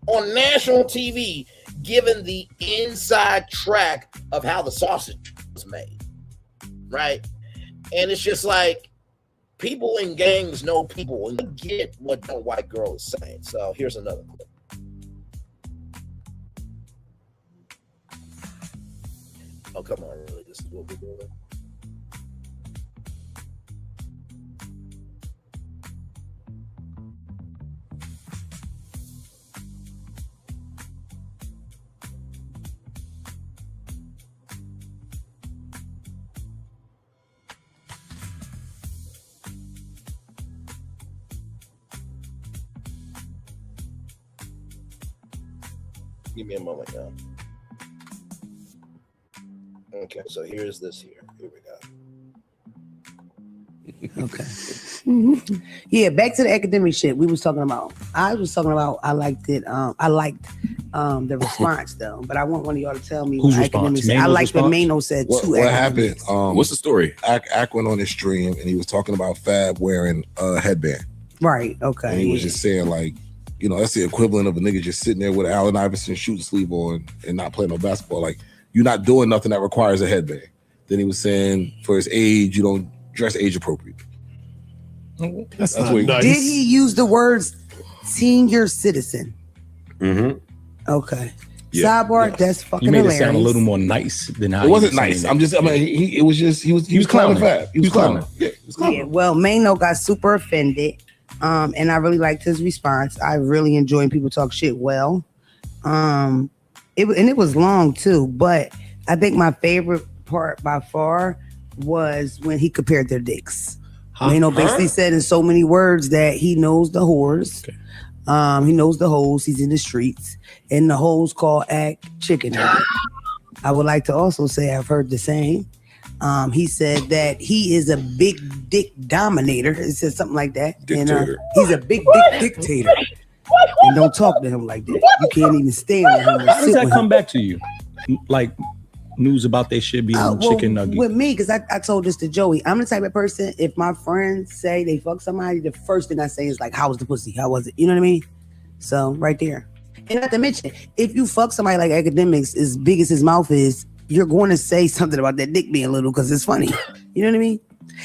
on national TV giving the inside track of how the sausage was made, right? And it's just like, people in gangs know people, and you get what the white girl is saying. So here's another clip. Oh, come on, really? This is what we're doing? Give me a moment now. Okay, so here's this here. Here we go. Okay. Yeah, back to the academic shit we was talking about. I was talking about I liked it. I liked the response though, but I want one of y'all to tell me whose what response? academics. I like what Mano said too. What happened? What's the story? Ak went on his stream and he was talking about Fab wearing a headband. Right. Okay. And he was just saying like, you know, that's the equivalent of a nigga just sitting there with an Allen Iverson shooting sleeve on and not playing no basketball. Like, you're not doing nothing that requires a headband. Then he was saying for his age, you don't dress age appropriate. That's what Did he use the words senior citizen? Mm-hmm. Okay. Yeah. Sidebar, that's fucking You made hilarious. it sound a little more nice than how It wasn't he was nice. saying I'm just, I mean, he was clowning Fab. He was clowning. Yeah, he was clowning. Yeah, well, Mano got super offended. And I really liked his response. I really enjoyed people talk shit well. It was long too, but I think my favorite part by far was when he compared their dicks. Mano basically said in so many words that he knows the whores. Okay. He knows the hoes. He's in the streets. And the hoes call Act chicken. I would like to also say I've heard the same. He said that he is a big dick dominator. It said something like that. Dictator. And he's a big dick dictator. And don't talk to him like that. You can't even stand with him. How does that come back to you? Like news about their shit being chicken nugget? With me, because I told this to Joey. I'm the type of person, if my friends say they fuck somebody, the first thing I say is like, how was the pussy? How was it? You know what I mean? So right there. And not to mention, if you fuck somebody like Akademiks, as big as his mouth is, you're going to say something about that dick being little because it's funny. You know what I mean?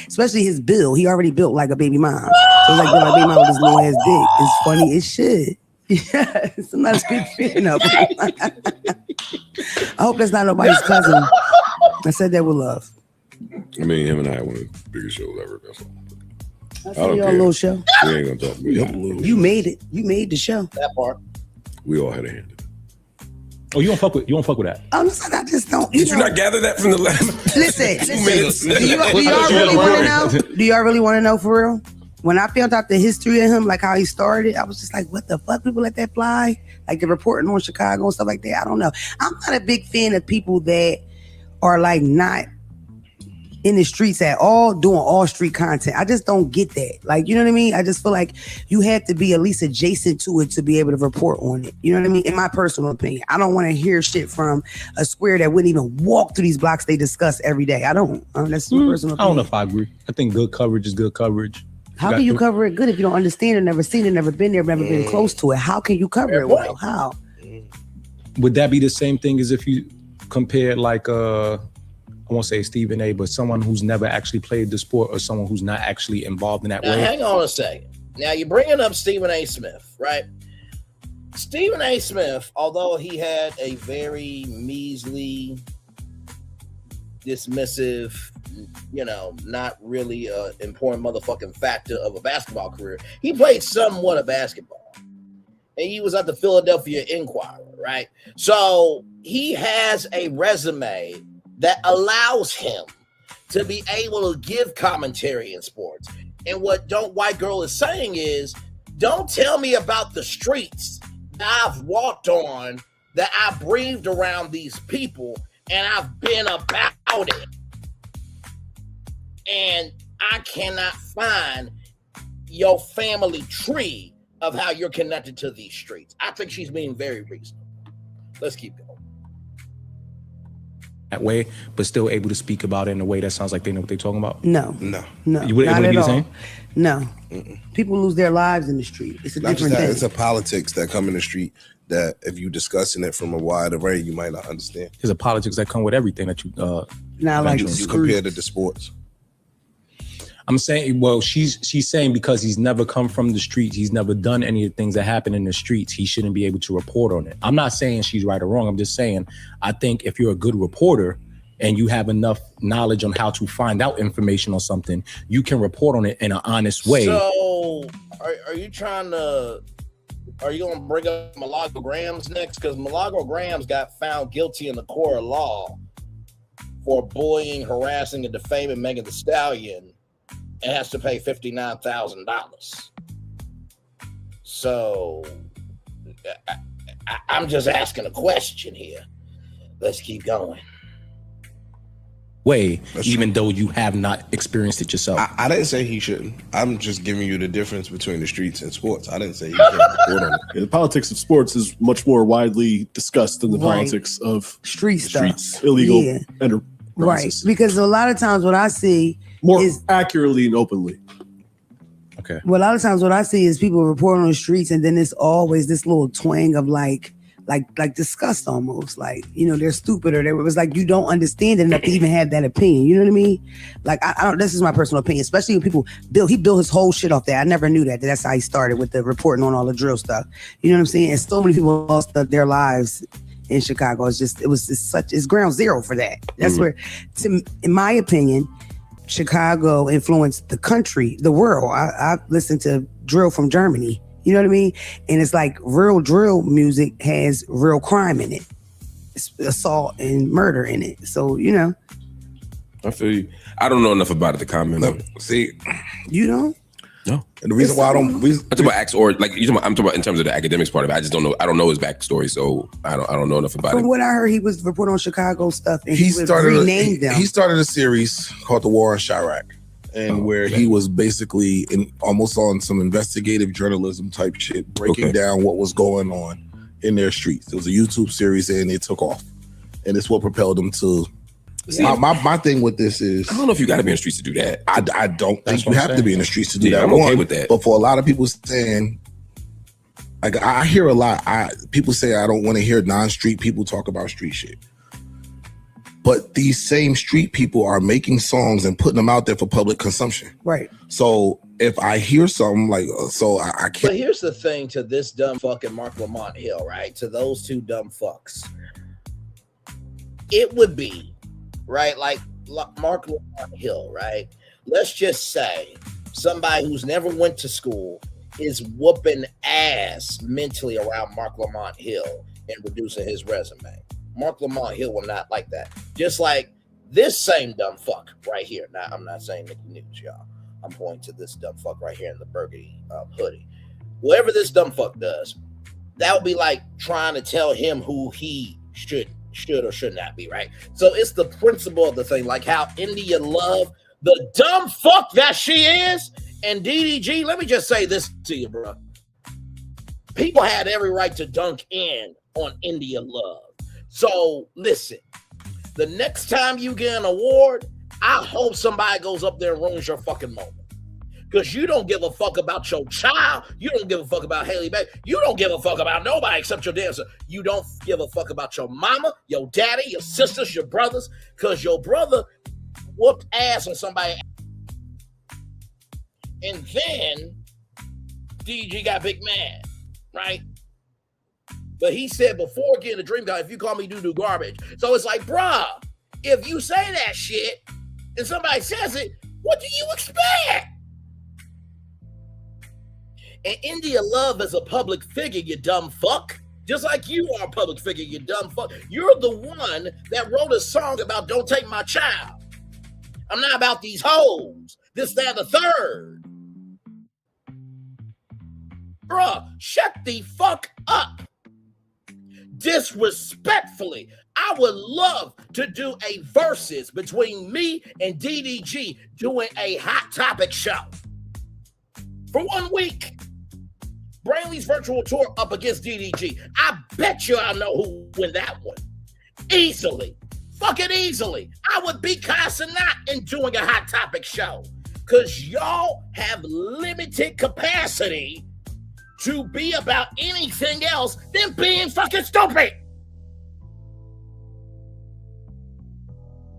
Especially his build. He already built like a baby mom. So it's like built like a baby mom with this little ass dick. It's funny as shit. Yes, I'm not a big fan of it. I hope that's not nobody's cousin. I said that with love. I mean, him and I had one of the biggest shows ever. That's all. I said your little show. We ain't gonna talk about You made it. You made the show. That part. We all had a hand in it. Oh, you don't fuck with that? I'm just like, I just don't. Did you not gather that from the last? Listen. Do y'all really want to know? Do y'all really want to know for real? When I found out the history of him, like how he started, I was just like, what the fuck? People let that fly? Like the reporting on Chicago and stuff like that. I don't know. I'm not a big fan of people that are like not in the streets at all, doing all street content. I just don't get that. Like, you know what I mean? I just feel like you have to be at least adjacent to it to be able to report on it. You know what I mean? In my personal opinion, I don't want to hear shit from a square that wouldn't even walk through these blocks they discuss every day. I don't. That's my personal opinion. I don't know if I agree. I think good coverage is good coverage. How can you cover it good if you don't understand it, never seen it, never been there, never been close to it? How can you cover it well? How? Would that be the same thing as if you compare like I won't say Stephen A, but someone who's never actually played the sport or someone who's not actually involved in that Now, way? hang on a second. Now, you're bringing up Stephen A. Smith, right? Stephen A. Smith, although he had a very measly, dismissive you know, not really an important motherfucking factor of a basketball career. He played somewhat of basketball, and he was at the Philadelphia Inquirer, right? So he has a resume that allows him to be able to give commentary in sports. And what Don't White Girl is saying is, don't tell me about the streets that I've walked on, that I breathed around these people, and I've been about it. And I cannot find your family tree of how you're connected to these streets. I think she's being very reasonable. Let's keep going. That way, but still able to speak about it in a way that sounds like they know what they're talking about? No. You wouldn't not be at the all. same? No. People lose their lives in the street. It's a Not just different that, thing. it's a politics that come in the street that if you discussing it from a wide array, you might not understand. There's a politics that come with everything that you Not like you compare it to the sports. I'm saying, well, she's saying because he's never come from the streets, he's never done any of the things that happen in the streets, he shouldn't be able to report on it. I'm not saying she's right or wrong. I'm just saying, I think if you're a good reporter and you have enough knowledge on how to find out information on something, you can report on it in an honest way. So are you trying to, are you going to bring up Milagro Grams next? Because Milagro Grams got found guilty in the court of law for bullying, harassing, and defaming Megan Thee Stallion, and has to pay $59,000. So I'm just asking a question here. Let's keep going. Way, even though you have not experienced it yourself. I didn't say he shouldn't. I'm just giving you the difference between the streets and sports. I didn't say he can't report on it. Yeah, the politics of sports is much more widely discussed than the politics of street streets, illegal enterprises. Right, because a lot of times what I see more accurately and openly. Okay. Well, a lot of times what I see is people report on the streets, and then it's always this little twang of like disgust almost. Like, you know, they're stupid, or it was like you don't understand it enough to even have that opinion. You know what I mean? Like, I don't. This is my personal opinion, especially when people he built his whole shit off that. I never knew that. That's how he started with the reporting on all the drill stuff. You know what I'm saying? And so many people lost their lives in Chicago. It's ground zero for that. That's where, in my opinion, Chicago influenced the country, the world. I listened to drill from Germany. You know what I mean? And it's like real drill music has real crime in it. It's assault and murder in it. So, you know. I feel you. I don't know enough about it to comment on it. See, you don't? No. And the reason why I'm talking about acts, or like I'm talking about in terms of the academics part of it. I just don't know. I don't know his backstory, so I don't know enough about From it. what I heard, he was reporting on Chicago stuff, and he would rename them. He started a series called The War on Chirac, and where he was basically almost on some investigative journalism type shit, breaking down what was going on in their streets. It was a YouTube series, and it took off, and it's what propelled him to. See, my thing with this is, I don't know if you got to be in the streets to do that. I don't think you have to be in the streets to do that. I'm okay with that. But for a lot of people saying, like, I hear a lot. People say I don't want to hear non-street people talk about street shit. But these same street people are making songs and putting them out there for public consumption. Right. So if I hear something like, I can't. But here's the thing to this dumb fucking Mark Lamont Hill, right? To those two dumb fucks. It would be, right? Like Mark Lamont Hill, right? Let's just say somebody who's never went to school is whooping ass mentally around Mark Lamont Hill and reducing his resume. Mark Lamont Hill will not like that. Just like this same dumb fuck right here. Now, I'm not saying Nicki News, y'all. I'm pointing to this dumb fuck right here in the burgundy hoodie. Whatever this dumb fuck does, that would be like trying to tell him who he should or should not be, right? So it's the principle of the thing, like how India Love, the dumb fuck that she is, and DDG, let me just say this to you, bro. People had every right to dunk in on India Love. So listen, the next time you get an award, I hope somebody goes up there and ruins your fucking moment. Because you don't give a fuck about your child. You don't give a fuck about Haley Baker. You don't give a fuck about nobody except your dancer. You don't give a fuck about your mama, your daddy, your sisters, your brothers. Because your brother whooped ass on somebody. And then DG got big mad, right? But he said before getting the dream guy, if you call me doo-doo garbage. So it's like, bruh, if you say that shit, and somebody says it, what do you expect? And India Love is a public figure, you dumb fuck. Just like you are a public figure, you dumb fuck. You're the one that wrote a song about don't take my child. I'm not about these hoes. This, that, the third. Bruh, shut the fuck up. Disrespectfully, I would love to do a versus between me and DDG doing a Hot Topic show for 1 week. Brainley's virtual tour up against DDG. I bet you I know who win that one. Easily. Fucking easily. I would be Casanat in doing a Hot Topic show because y'all have limited capacity to be about anything else than being fucking stupid.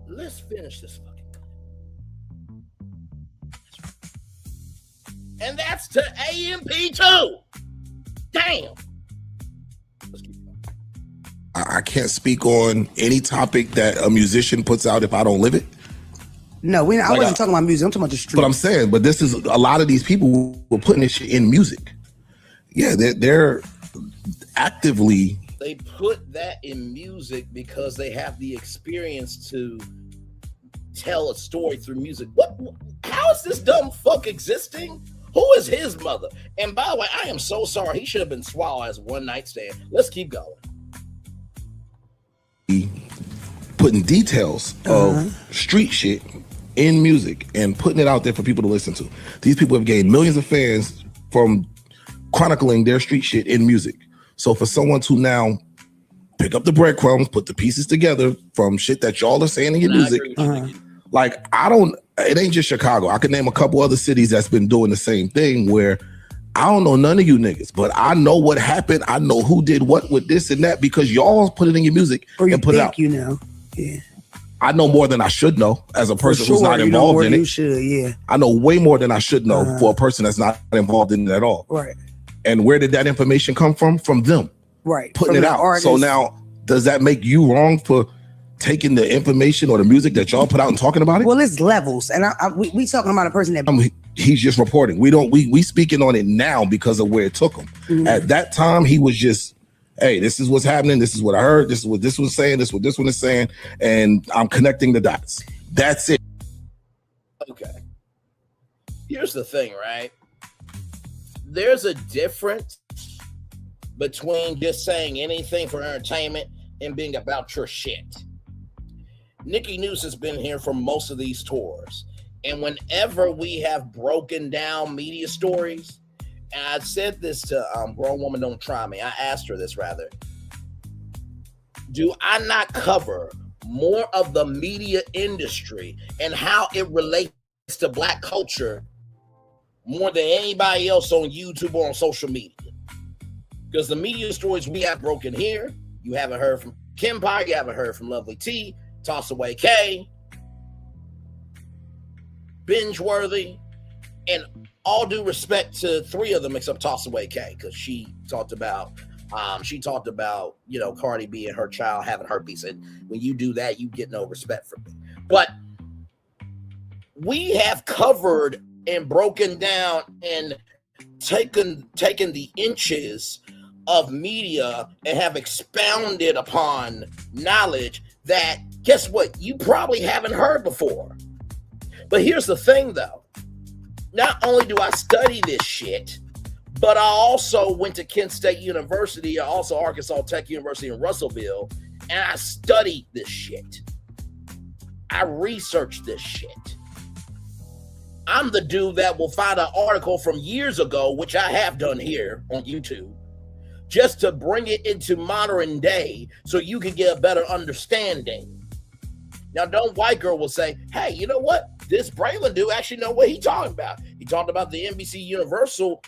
Let's finish this fucking thing. And that's to AMP2. Damn. I can't speak on any topic that a musician puts out if I don't live it. No, I wasn't talking about music. I'm talking about the street. But I'm saying, this is a lot of these people who were putting this shit in music. Yeah, they're actively. They put that in music because they have the experience to tell a story through music. How is this dumb fuck existing? Who is his mother? And by the way, I am so sorry. He should have been swallowed as a one night stand. Let's keep going. Putting details of street shit in music and putting it out there for people to listen to. These people have gained millions of fans from chronicling their street shit in music. So for someone to now pick up the breadcrumbs, put the pieces together from shit that y'all are saying in your music, like it ain't just Chicago. I could name a couple other cities that's been doing the same thing where I don't know none of you niggas, but I know what happened. I know who did what with this and that because y'all put it in your music and put it out. You know, yeah. I know more than I should know as a person who's not involved in it. You should, yeah. I know way more than I should know for a person that's not involved in it at all. Right. And where did that information come from? From them. Right. Putting From it out. artists. So now, does that make you wrong for taking the information or the music that y'all put out and talking about it? Well, it's levels, and we talking about a person that he's just reporting. We speaking on it now because of where it took him. Mm-hmm. At that time, he was just, hey, this is what's happening. This is what I heard. This is what this was saying. This is what this one is saying, and I'm connecting the dots. That's it. Okay. Here's the thing, right? There's a difference between just saying anything for entertainment and being about your shit. Nikki News has been here for most of these tours. And whenever we have broken down media stories, and I said this to Grown Woman Don't Try Me, I asked her this rather, do I not cover more of the media industry and how it relates to Black culture more than anybody else on YouTube or on social media? Because the media stories we have broken here, you haven't heard from Kempire, you haven't heard from Lovely T, Toss Away K, Binge-worthy, and all due respect to three of them except Toss Away K, because she talked about Cardi B and her child having herpes, and when you do that, you get no respect from me. But we have covered and broken down and taken the inches of media and have expounded upon knowledge that, guess what, you probably haven't heard before. But here's the thing, though. Not only do I study this shit, but I also went to Kent State University, also Arkansas Tech University in Russellville, and I studied this shit. I researched this shit. I'm the dude that will find an article from years ago, which I have done here on YouTube, just to bring it into modern day so you can get a better understanding. Now, don't white girl will say, hey, you know what? This Braylon dude actually know what he talking about. He talked about the NBC Universal,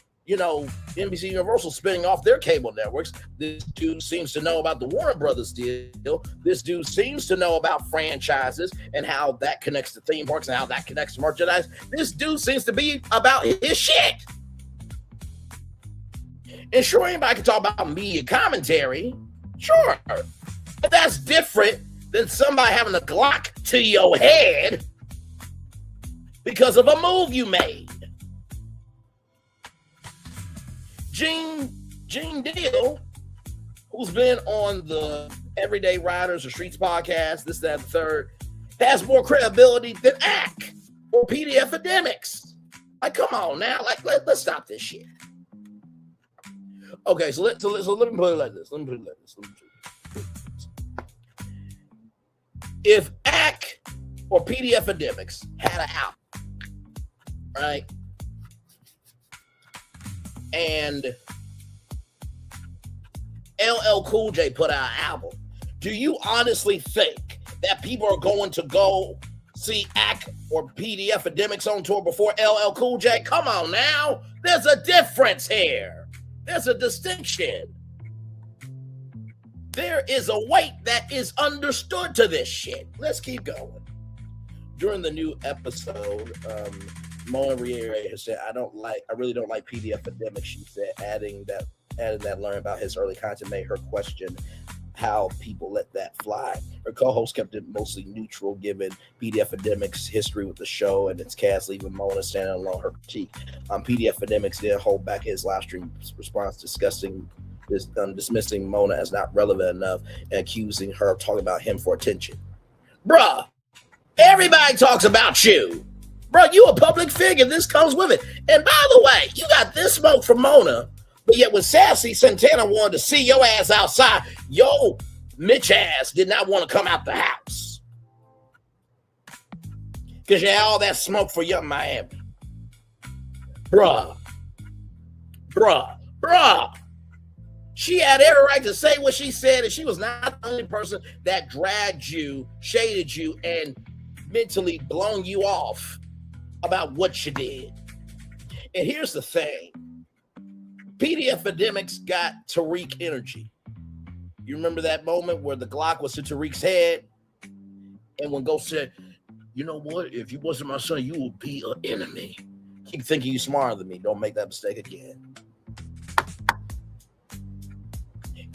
spinning off their cable networks. This dude seems to know about the Warner Brothers deal. This dude seems to know about franchises and how that connects to theme parks and how that connects to merchandise. This dude seems to be about his shit. And sure, anybody can talk about media commentary. Sure. But that's different than somebody having a Glock to your head because of a move you made. Gene Deal, who's been on the Everyday Riders or Streets podcast, this, that, and the third, has more credibility than ACK or PD Akademiks. Like, come on now. Like, let's stop this shit. Okay, so let me put it like this. If ACK or PD Akademiks had an album, right? And LL Cool J put out an album, do you honestly think that people are going to go see ACK or PD Akademiks on tour before LL Cool J? Come on now. There's a difference here. There's a distinction. There is a weight that is understood to this shit. Let's keep going. During the new episode, Mona Riera has said, I really don't like PD Akademiks. She said, adding that learn about his early content made her question how people let that fly. Her co-host kept it mostly neutral, given PD Akademiks' history with the show and its cast, leaving Mona standing alone her critique. PD Akademiks did hold back his live stream response, dismissing Mona as not relevant enough and accusing her of talking about him for attention. Bruh, everybody talks about you. Bro, you a public figure. This comes with it. And by the way, you got this smoke from Mona, but yet when Sassy Santana wanted to see your ass outside, yo Mitch ass did not want to come out the house. Because you had all that smoke for Young Miami. Bruh. She had every right to say what she said, and she was not the only person that dragged you, shaded you, and mentally blown you off about what you did. And here's the thing. PD Akademiks got Tariq energy. You remember that moment where the Glock was to Tariq's head? And when Ghost said, you know what? If you wasn't my son, you would be an enemy. Keep thinking you're smarter than me. Don't make that mistake again.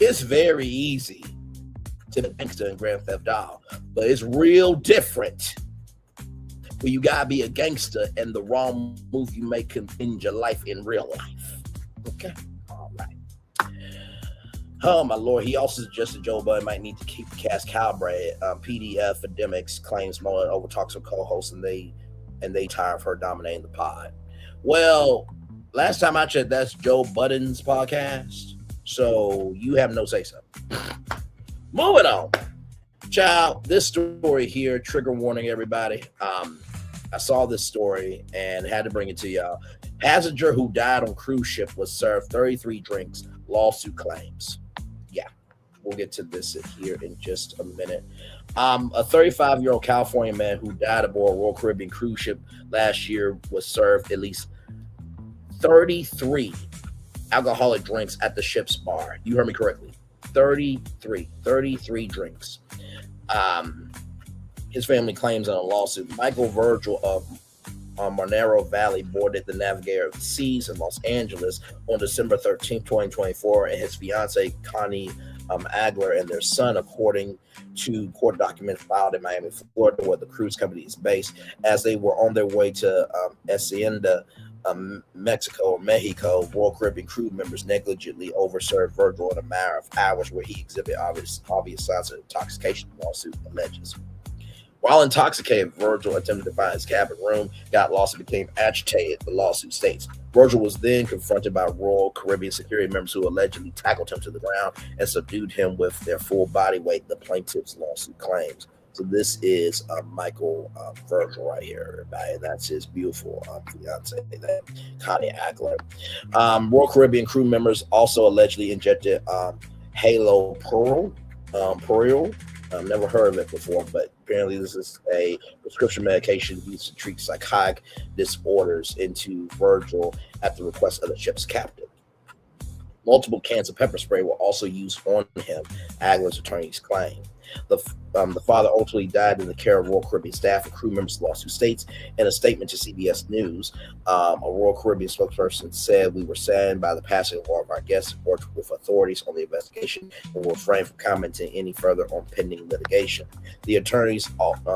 It's very easy to be gangster in Grand Theft Auto, but it's real different when you gotta be a gangster and the wrong move you make can end your life in real life. Okay, all right. Oh my Lord, he also suggested Joe Budden might need to keep Cass Cowbray. PD Akademiks claims Mona overtalks her co-host and they tired of her dominating the pod. Well, last time I checked, that's Joe Budden's podcast. So you have no say so. Moving on. Child, this story here, trigger warning everybody. I saw this story and had to bring it to y'all. Passenger who died on cruise ship was served 33 drinks, lawsuit claims. Yeah, we'll get to this here in just a minute. A 35-year-old California man who died aboard a Royal Caribbean cruise ship last year was served at least 33 alcoholic drinks at the ship's bar. You heard me correctly. 33 drinks. His family claims in a lawsuit. Michael Virgil of Monero Valley boarded the Navigator of the Seas in Los Angeles on December 13, 2024, and his fiancee, Connie Agler, and their son, according to court documents filed in Miami, Florida, where the cruise company is based, as they were on their way to Hacienda, Mexico, Royal Caribbean crew members negligently overserved Virgil in a matter of hours, where he exhibited obvious signs of intoxication, the lawsuit alleges. While intoxicated, Virgil attempted to find his cabin room, got lost, and became agitated, the lawsuit states. Virgil was then confronted by Royal Caribbean security members who allegedly tackled him to the ground and subdued him with their full body weight, the plaintiff's lawsuit claims. So this is Michael Virgil right here, everybody. That's his beautiful fiance, that Connie Agler. Royal Caribbean crew members also allegedly injected haloperidol. I've never heard of it before, but apparently this is a prescription medication used to treat psychotic disorders into Virgil at the request of the ship's captain. Multiple cans of pepper spray were also used on him, Agler's attorneys claim. The father ultimately died in the care of Royal Caribbean staff and crew members. The lawsuit states in a statement to CBS News, a Royal Caribbean spokesperson said, "We were saddened by the passing of all of our guests and worked with authorities on the investigation and will refrain from commenting any further on pending litigation." The attorneys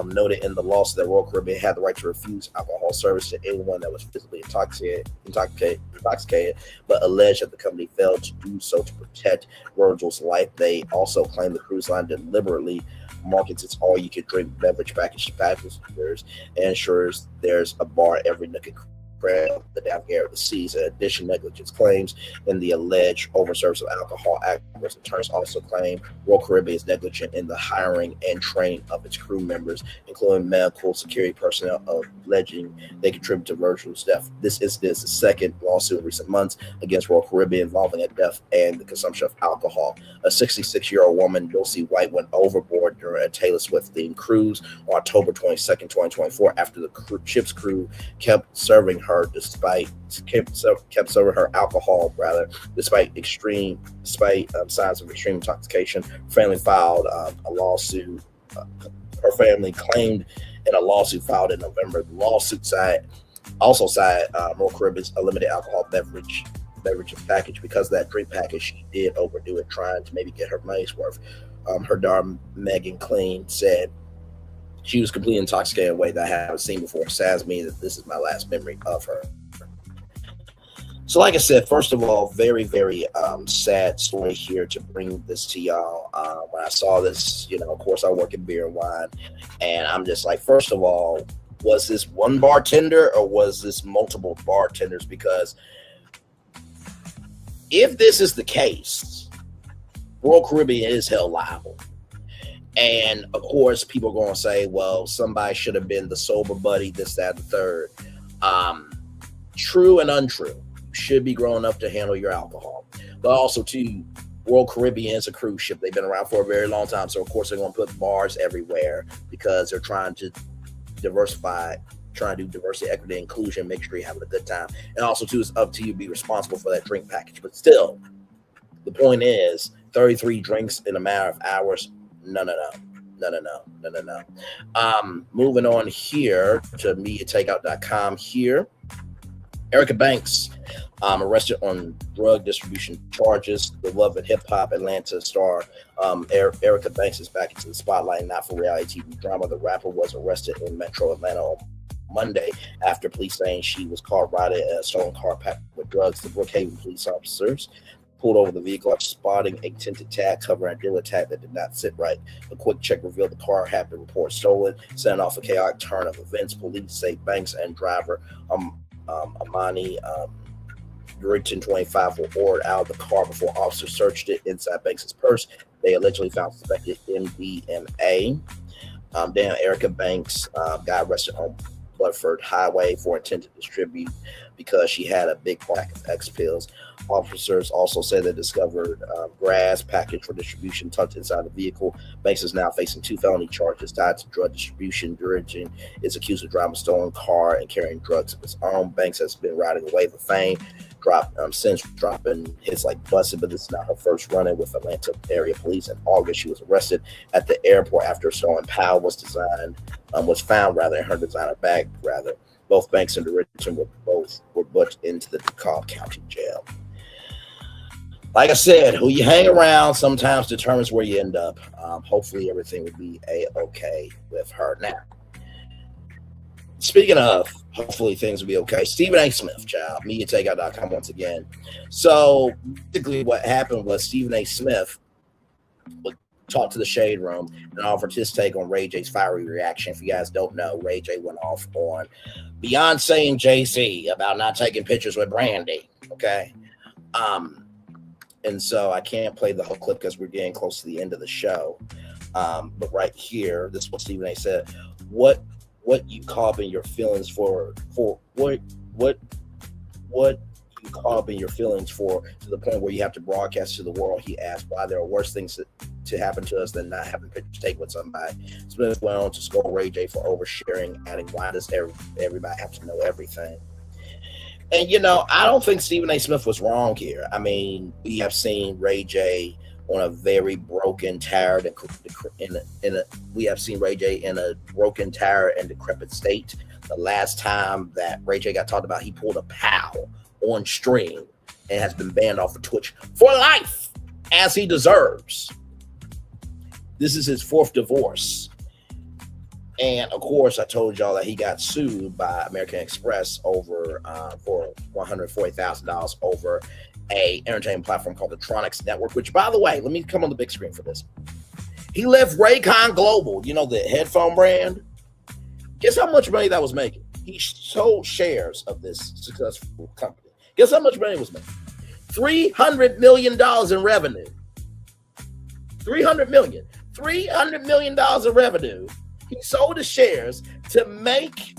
noted in the lawsuit that Royal Caribbean had the right to refuse alcohol service to anyone that was physically intoxicated, but alleged that the company failed to do so to protect Virgil's life. They also claimed the cruise line deliberately markets its all-you-can-drink beverage package to passengers and ensures there's a bar at every nook and cranny of the navigator of the seas. In addition, negligence claims in the alleged overservice of alcohol actors. Attorneys also claim Royal Caribbean is negligent in the hiring and training of its crew members, including medical security personnel, alleging they contribute to Virgil's death. This is the second lawsuit in recent months against Royal Caribbean involving a death and the consumption of alcohol. A 66-year-old woman, Dulcie White, went overboard during a Taylor Swift-themed cruise on October 22nd, 2024, after the ship's crew kept serving her alcohol despite signs of extreme intoxication. Her family filed a lawsuit. Her family claimed in a lawsuit filed in November. The lawsuit also cited Royal Caribbean's a limited alcohol beverage package. Because of that drink package, she did overdo it, trying to maybe get her money's worth. Her daughter Megan Clean said she was completely intoxicated in a way that I haven't seen before. It saddens me that this is my last memory of her. So like I said, first of all, very, very sad story here to bring this to y'all. When I saw this, of course I work in beer and wine, and I'm just like, first of all, was this one bartender or was this multiple bartenders? Because if this is the case, Royal Caribbean is held liable. And of course, people are going to say, well, somebody should have been the sober buddy, this, that, and the third. True and untrue. You should be grown up to handle your alcohol. But also, too, Royal Caribbean is a cruise ship. They've been around for a very long time. So, of course, they're going to put bars everywhere because they're trying to diversify, trying to do diversity, equity, inclusion, make sure you're having a good time. And also, too, it's up to you to be responsible for that drink package. But still, the point is 33 drinks in a matter of hours. No. Moving on here to MediaTakeout.com here. Erika Banks arrested on drug distribution charges. The Love and Hip Hop Atlanta star Erika Banks is back into the spotlight, not for reality TV drama. The rapper was arrested in Metro Atlanta on Monday after police saying she was caught riding a stolen car packed with drugs. The Brookhaven police officers pulled over the vehicle after spotting a tinted tag covering a dealer tag that did not sit right. A quick check revealed the car had been reported stolen, setting off a chaotic turn of events. Police say Banks and driver Amani Guriton, 25, were ordered out of the car before officers searched it inside Banks' purse. They allegedly found suspected MDMA. Erika Banks got arrested on Bloodford Highway for intent to distribute because she had a big pack of X pills. Officers also said they discovered grass package for distribution tucked inside the vehicle. Banks is now facing 2 felony charges tied to drug distribution. Guriton is accused of driving a stolen car and carrying drugs of his own. Banks has been riding a wave of fame, since dropping hits like Busted, but this is not her first run-in with Atlanta area police. In August, she was arrested at the airport after a stolen PAL was found in her designer bag. Both Banks and Guriton were booked into the DeKalb County Jail. Like I said, who you hang around sometimes determines where you end up. Hopefully everything will be a-okay with her now. Speaking of, hopefully things will be okay. Stephen A. Smith, child, MediaTakeout.com once again. So basically what happened was Stephen A. Smith would talk to the Shade Room and offered his take on Ray J's fiery reaction. If you guys don't know, Ray J went off on Beyonce and Jay-Z about not taking pictures with Brandy, okay? And so I can't play the whole clip because we're getting close to the end of the show. But right here, this is what Stephen A. said. What you carbon your feelings for what you carbon your feelings for to the point where you have to broadcast to the world? He asked why there are worse things to happen to us than not having pictures taken with somebody. Smith went on to scold Ray J for oversharing, adding, why does everybody have to know everything? And, I don't think Stephen A. Smith was wrong here. I mean, we have seen Ray J on a very broken, tired, and we have seen Ray J in a broken, tired, and decrepit state. The last time that Ray J got talked about, he pulled a POW on stream and has been banned off of Twitch for life, as he deserves. This is his 4th divorce. And of course, I told y'all that he got sued by American Express over for $140,000 over a entertainment platform called the Tronics Network, which, by the way, let me come on the big screen for this. He left Raycon Global, you know, the headphone brand. Guess how much money that was making? He sold shares of this successful company. Guess how much money it was making? $300 million in revenue. $300 million in revenue. He sold his shares to make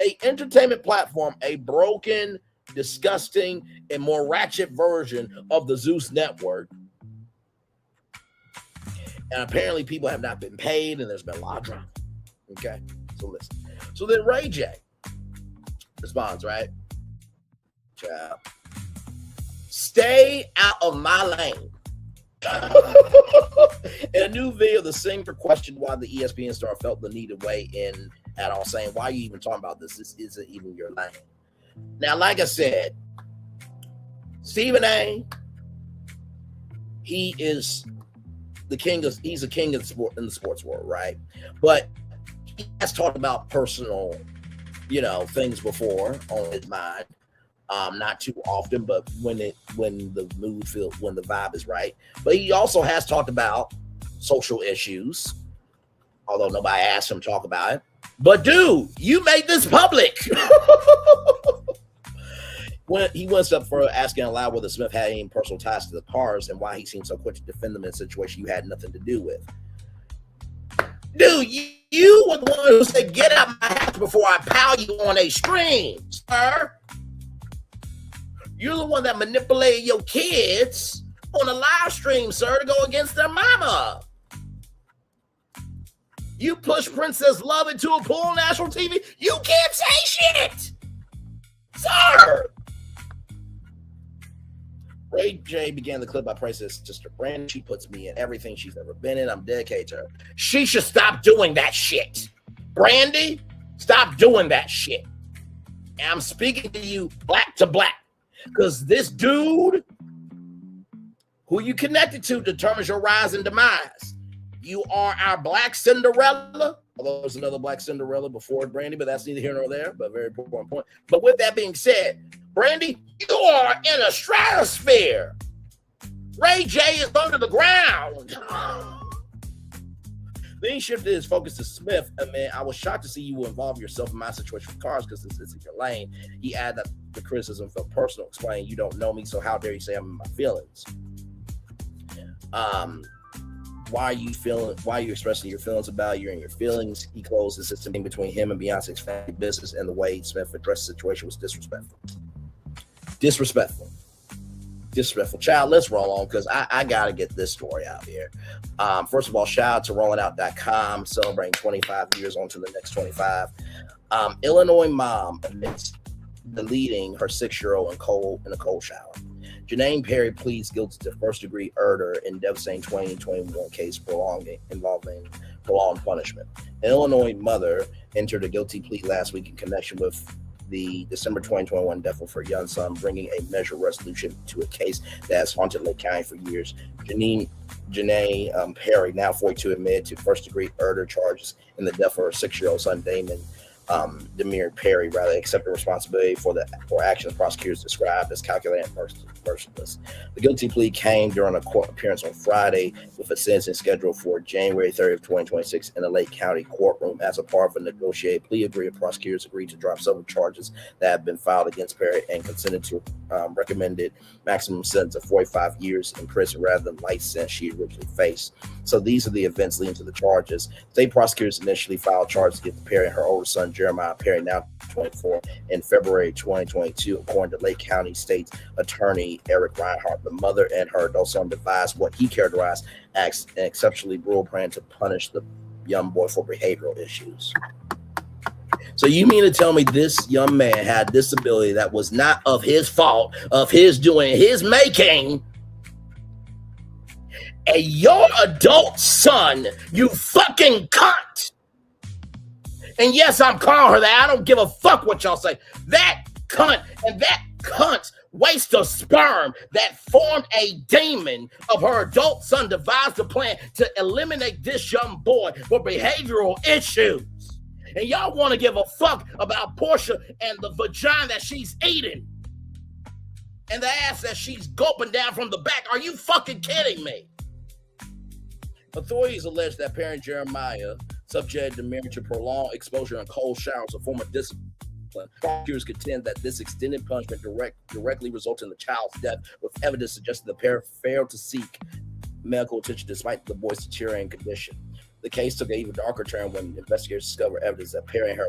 an entertainment platform a broken, disgusting, and more ratchet version of the Zeus network. And apparently people have not been paid, and there's been a lot of drama. Okay, so listen. So then Ray J responds, right? Child. Stay out of my lane. In a new video, the singer questioned why the ESPN star felt the need to weigh in at all, saying, why are you even talking about this? This isn't even your lane. Now, like I said, Stephen A., he's a king of sport in the sports world, right? But he has talked about personal, things before on his mind. Not too often, but when the vibe is right. But he also has talked about social issues, although nobody asked him to talk about it. But dude, you made this public. When he went up for asking aloud whether Smith had any personal ties to the Carrs and why he seemed so quick to defend them in a situation you had nothing to do with. Dude, you were the one who said, get out my house before I pow you on a stream, sir. You're the one that manipulated your kids on a live stream, sir, to go against their mama. You pushed Princess Love into a pool on national TV. You can't say shit, sir. Ray J began the clip by praising his sister Brandy. She puts me in everything she's ever been in. I'm dedicated to her. She should stop doing that shit. Brandy, stop doing that shit. And I'm speaking to you black to black. Because this dude who you connected to determines your rise and demise. You are our Black Cinderella, although there's another Black Cinderella before Brandy, but that's neither here nor there, but very important point. But with that being said, Brandy, you are in a stratosphere. Ray J is under the ground. Then he shifted his focus to Smith. And man, I was shocked to see you involve yourself in my situation with Carrs because this isn't your lane. He added that the criticism felt personal, explaining you don't know me, so how dare you say I'm in my feelings? Why are you expressing your feelings about you and your feelings? He closed the system in between him and Beyonce's family business, and the way Smith addressed the situation was disrespectful. Child, let's roll on because I gotta get this story out here. First of all, shout out to rollingout.com, celebrating 25 years onto the next 25. Illinois mom admits deleting her 6-year-old in a cold shower. Jeanine Perry pleads guilty to first-degree murder in devastating 2021 case involving prolonged punishment. An Illinois mother entered a guilty plea last week in connection with the December 2021 death of her young son, bringing a measured resolution to a case that has haunted Lake County for years. Jeanine Perry, now 42, admitted to first-degree murder charges in the death of her 6-year-old son, Damari Perry, accepted responsibility for actions prosecutors described as calculated and merciless. The guilty plea came during a court appearance on Friday with a sentencing scheduled for January 30th, 2026 in the Lake County courtroom. As a part of a negotiated plea agreement, prosecutors agreed to drop several charges that have been filed against Perry and consented to recommended maximum sentence of 45 years in prison rather than life sentence she originally faced. So these are the events leading to the charges. State prosecutors initially filed charges against Perry and her older son, Jeremiah Perry, now 24, in February 2022, according to Lake County State's attorney Eric Reinhardt. The mother and her adult son devised what he characterized as an exceptionally brutal plan to punish the young boy for behavioral issues. So you mean to tell me this young man had a disability that was not of his fault, of his doing, his making, and your adult son, you fucking cunt. And yes, I'm calling her that. I don't give a fuck what y'all say. That cunt and that cunt's waste of sperm that formed a demon of her adult son devised a plan to eliminate this young boy for behavioral issues. And y'all want to give a fuck about Portia and the vagina that she's eating and the ass that she's gulping down from the back. Are you fucking kidding me? Authorities allege that parent Jeremiah subjected Damari to prolonged exposure and cold showers, a form of discipline. Prosecutors contend that this extended punishment directly resulted in the child's death, with evidence suggesting the parent failed to seek medical attention despite the boy's deteriorating condition. The case took an even darker turn when investigators discovered evidence that parent and her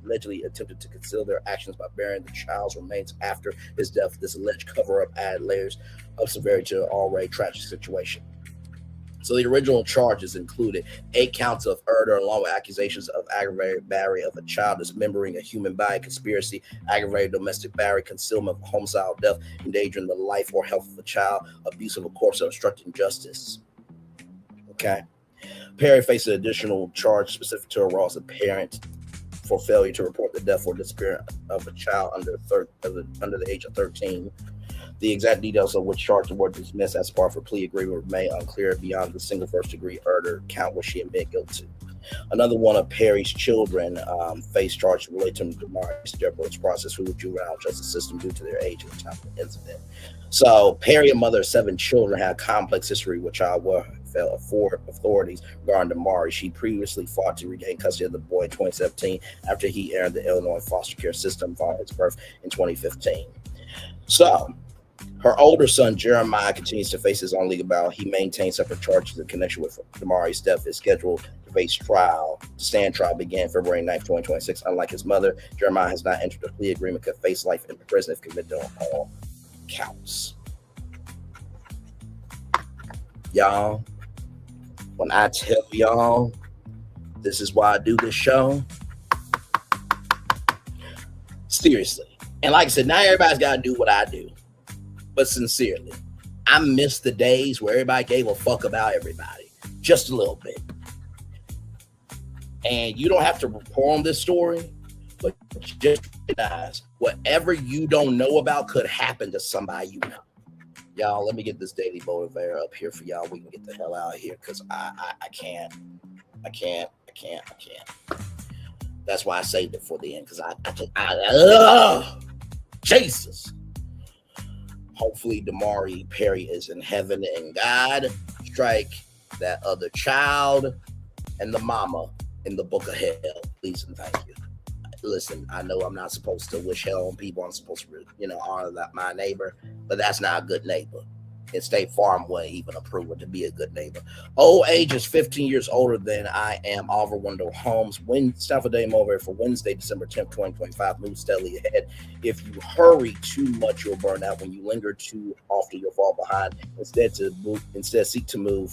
allegedly attempted to conceal their actions by burying the child's remains after his death. This alleged cover-up added layers of severity to an already tragic situation. So the original charges included 8 counts of murder along with accusations of aggravated battery of a child, dismembering a human body, conspiracy, aggravated domestic battery, concealment of homicidal death, endangering the life or health of a child, abuse of a corpse, or obstructing justice. Okay. Perry faces an additional charge specific to her role as a parent for failure to report the death or disappearance of a child under the age of 13. The exact details of which charges were dismissed as part of her plea agreement remain unclear beyond the single first-degree murder count which she admitted guilty to. Another one of Perry's children faced charges related to Damari's Jekalyn's process through the juvenile justice system due to their age at the time of the incident. So Perry, a mother of 7 children, had a complex history with child welfare authorities regarding Damari. She previously fought to regain custody of the boy in 2017 after he entered the Illinois foster care system following his birth in 2015. So her older son, Jeremiah, continues to face his own legal battle. He maintains separate charges in connection with Damari's death. Is scheduled to face trial. The stand trial began February 9th, 2026. Unlike his mother, Jeremiah has not entered a plea agreement, could face life in prison if convicted on all counts. Y'all, when I tell y'all, this is why I do this show. Seriously. And like I said, not everybody's got to do what I do. But sincerely, I miss the days where everybody gave a fuck about everybody. Just a little bit. And you don't have to report on this story, but just recognize whatever you don't know about could happen to somebody you know. Y'all, let me get this daily motivator up here for y'all. We can get the hell out of here because I can't. That's why I saved it for the end, because Jesus. Hopefully Damari Perry is in heaven and God strike that other child and the mama in the book of hell. Please and thank you. Listen, I know I'm not supposed to wish hell on people. I'm supposed to, honor my neighbor, but that's not a good neighbor. And State Farm wouldn't even approve it to be a good neighbor. Old age is 15 years older than I am. Oliver Wendell Holmes. Stafford Day over for Wednesday, December 10th, 2025. Move steadily ahead. If you hurry too much, you'll burn out. When you linger too often, you'll fall behind. Instead, seek to move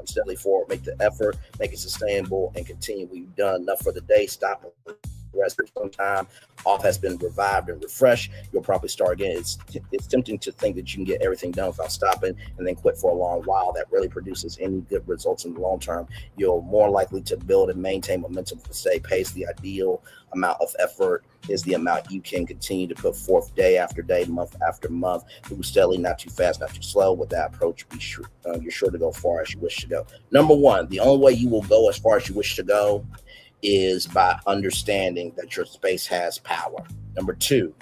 steadily forward. Make the effort, make it sustainable, and continue. We've done enough for the day. Stop and rest for some time. Off has been revived and refreshed. You'll probably start again. It's tempting to think that you can get everything done without stopping and then quit for a long while. That really produces any good results in the long term. You're more likely to build and maintain momentum for steady pace. The ideal amount of effort is the amount you can continue to put forth day after day, month after month. Move steadily, not too fast, not too slow. With that approach, you're sure to go far as you wish to go. Number one, the only way you will go as far as you wish to go is by understanding that your space has power. Number two,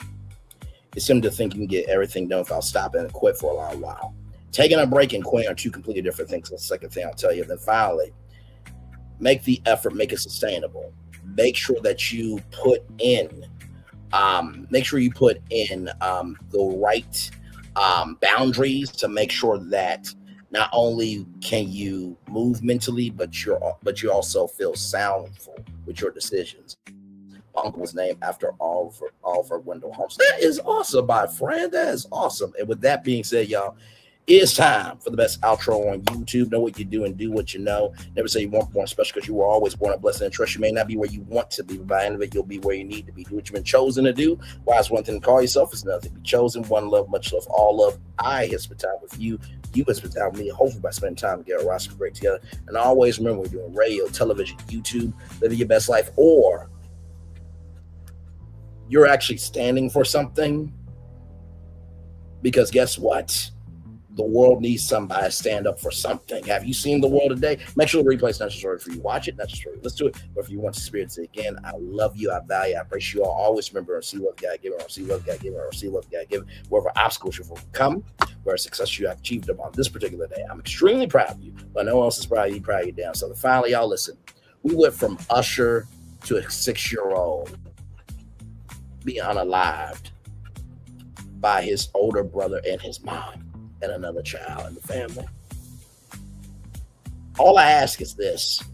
it's simply to think you can get everything done without stopping and quit for a long while. Taking a break and quitting are two completely different things. That's the second thing I'll tell you. Then finally, make the effort, make it sustainable. Make sure that you put in, the right boundaries to make sure that not only can you move mentally, but you also feel soundful with your decisions. My uncle was named after Oliver Wendell Holmes. That is awesome, my friend. That is awesome. And with that being said, y'all, it's time for the best outro on YouTube. Know what you do and do what you know. Never say you weren't born special, because you were always born a blessing and trust. You may not be where you want to be, but by the end of it, you'll be where you need to be. Do what you've been chosen to do. Why is one thing to call yourself? Is nothing. Be chosen. One love, much love, all love. I, his time with you. You would spend time with me, hopefully by spending time together, watching the break together. And always remember, we're doing radio, television, YouTube, living your best life, or you're actually standing for something. Because guess what? The world needs somebody to stand up for something. Have you seen the world today? Make sure the replay is not just for you. Watch it, not just for you. Let's do it. But if you want to experience it again, I love you. I value. I appreciate you all. Always remember, see love God given, or see love God given, or see love God given. Wherever obstacles you overcome, where success you have achieved upon this particular day, I'm extremely proud of you. But no one else is proud of you. Proud of you down. So finally, y'all listen. We went from Usher to a 6-year-old being unalived by his older brother and his mom and another child in the family. All I ask is this: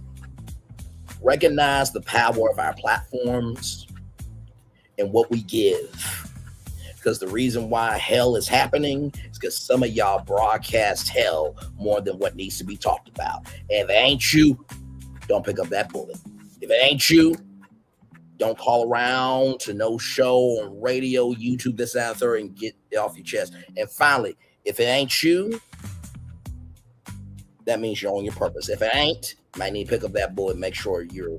recognize the power of our platforms and what we give. Because the reason why hell is happening is because some of y'all broadcast hell more than what needs to be talked about. And if it ain't you, don't pick up that bullet. If it ain't you, don't call around to no show on radio, YouTube, this, that, and third, and get it off your chest. And finally, if it ain't you, that means you're on your purpose. If it ain't, you might need to pick up that bullet and make sure you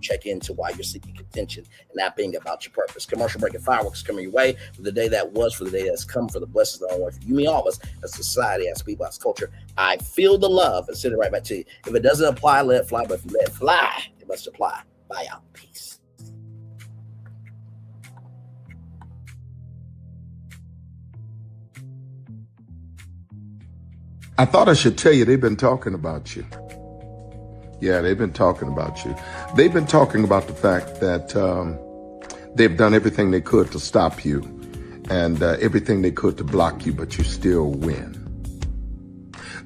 check into why you're seeking contention and not being about your purpose. Commercial break and fireworks coming your way for the day that was, for the day that's come, for the blessings that are on for you, me, all of us, as a society, as people, as culture. I feel the love and send it right back to you. If it doesn't apply, let it fly. But if you let it fly, it must apply. Bye out. Peace. I thought I should tell you, they've been talking about you. Yeah, they've been talking about you. They've been talking about the fact that they've done everything they could to stop you and everything they could to block you, but you still win.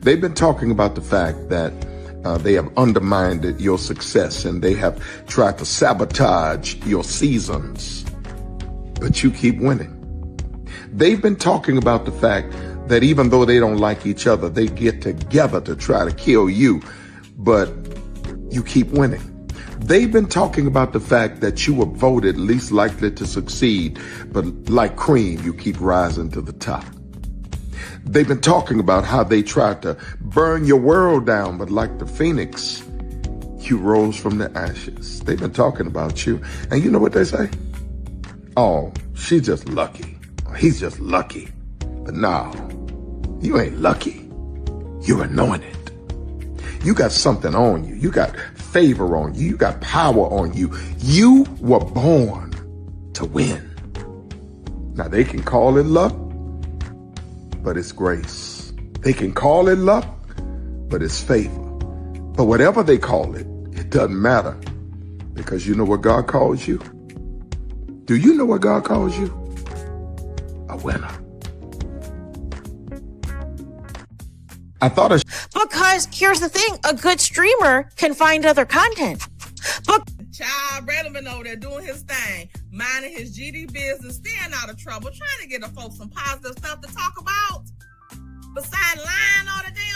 They've been talking about the fact that they have undermined your success and they have tried to sabotage your seasons, but you keep winning. They've been talking about the fact that even though they don't like each other, they get together to try to kill you, but you keep winning. They've been talking about the fact that you were voted least likely to succeed, but like cream, you keep rising to the top. They've been talking about how they tried to burn your world down, but like the phoenix, you rose from the ashes. They've been talking about you. And you know what they say? Oh, she's just lucky. He's just lucky. But no, you ain't lucky. You're anointed. You got something on you. You got favor on you. You got power on you. You were born to win. Now they can call it luck, but it's grace. They can call it luck, but it's favor. But whatever they call it, it doesn't matter, because you know what God calls you? Do you know what God calls you? A winner. I thought because here's the thing, a good streamer can find other content. But Child Redman over there doing his thing, minding his GD business, staying out of trouble, trying to get the folks some positive stuff to talk about. Besides lying all the damn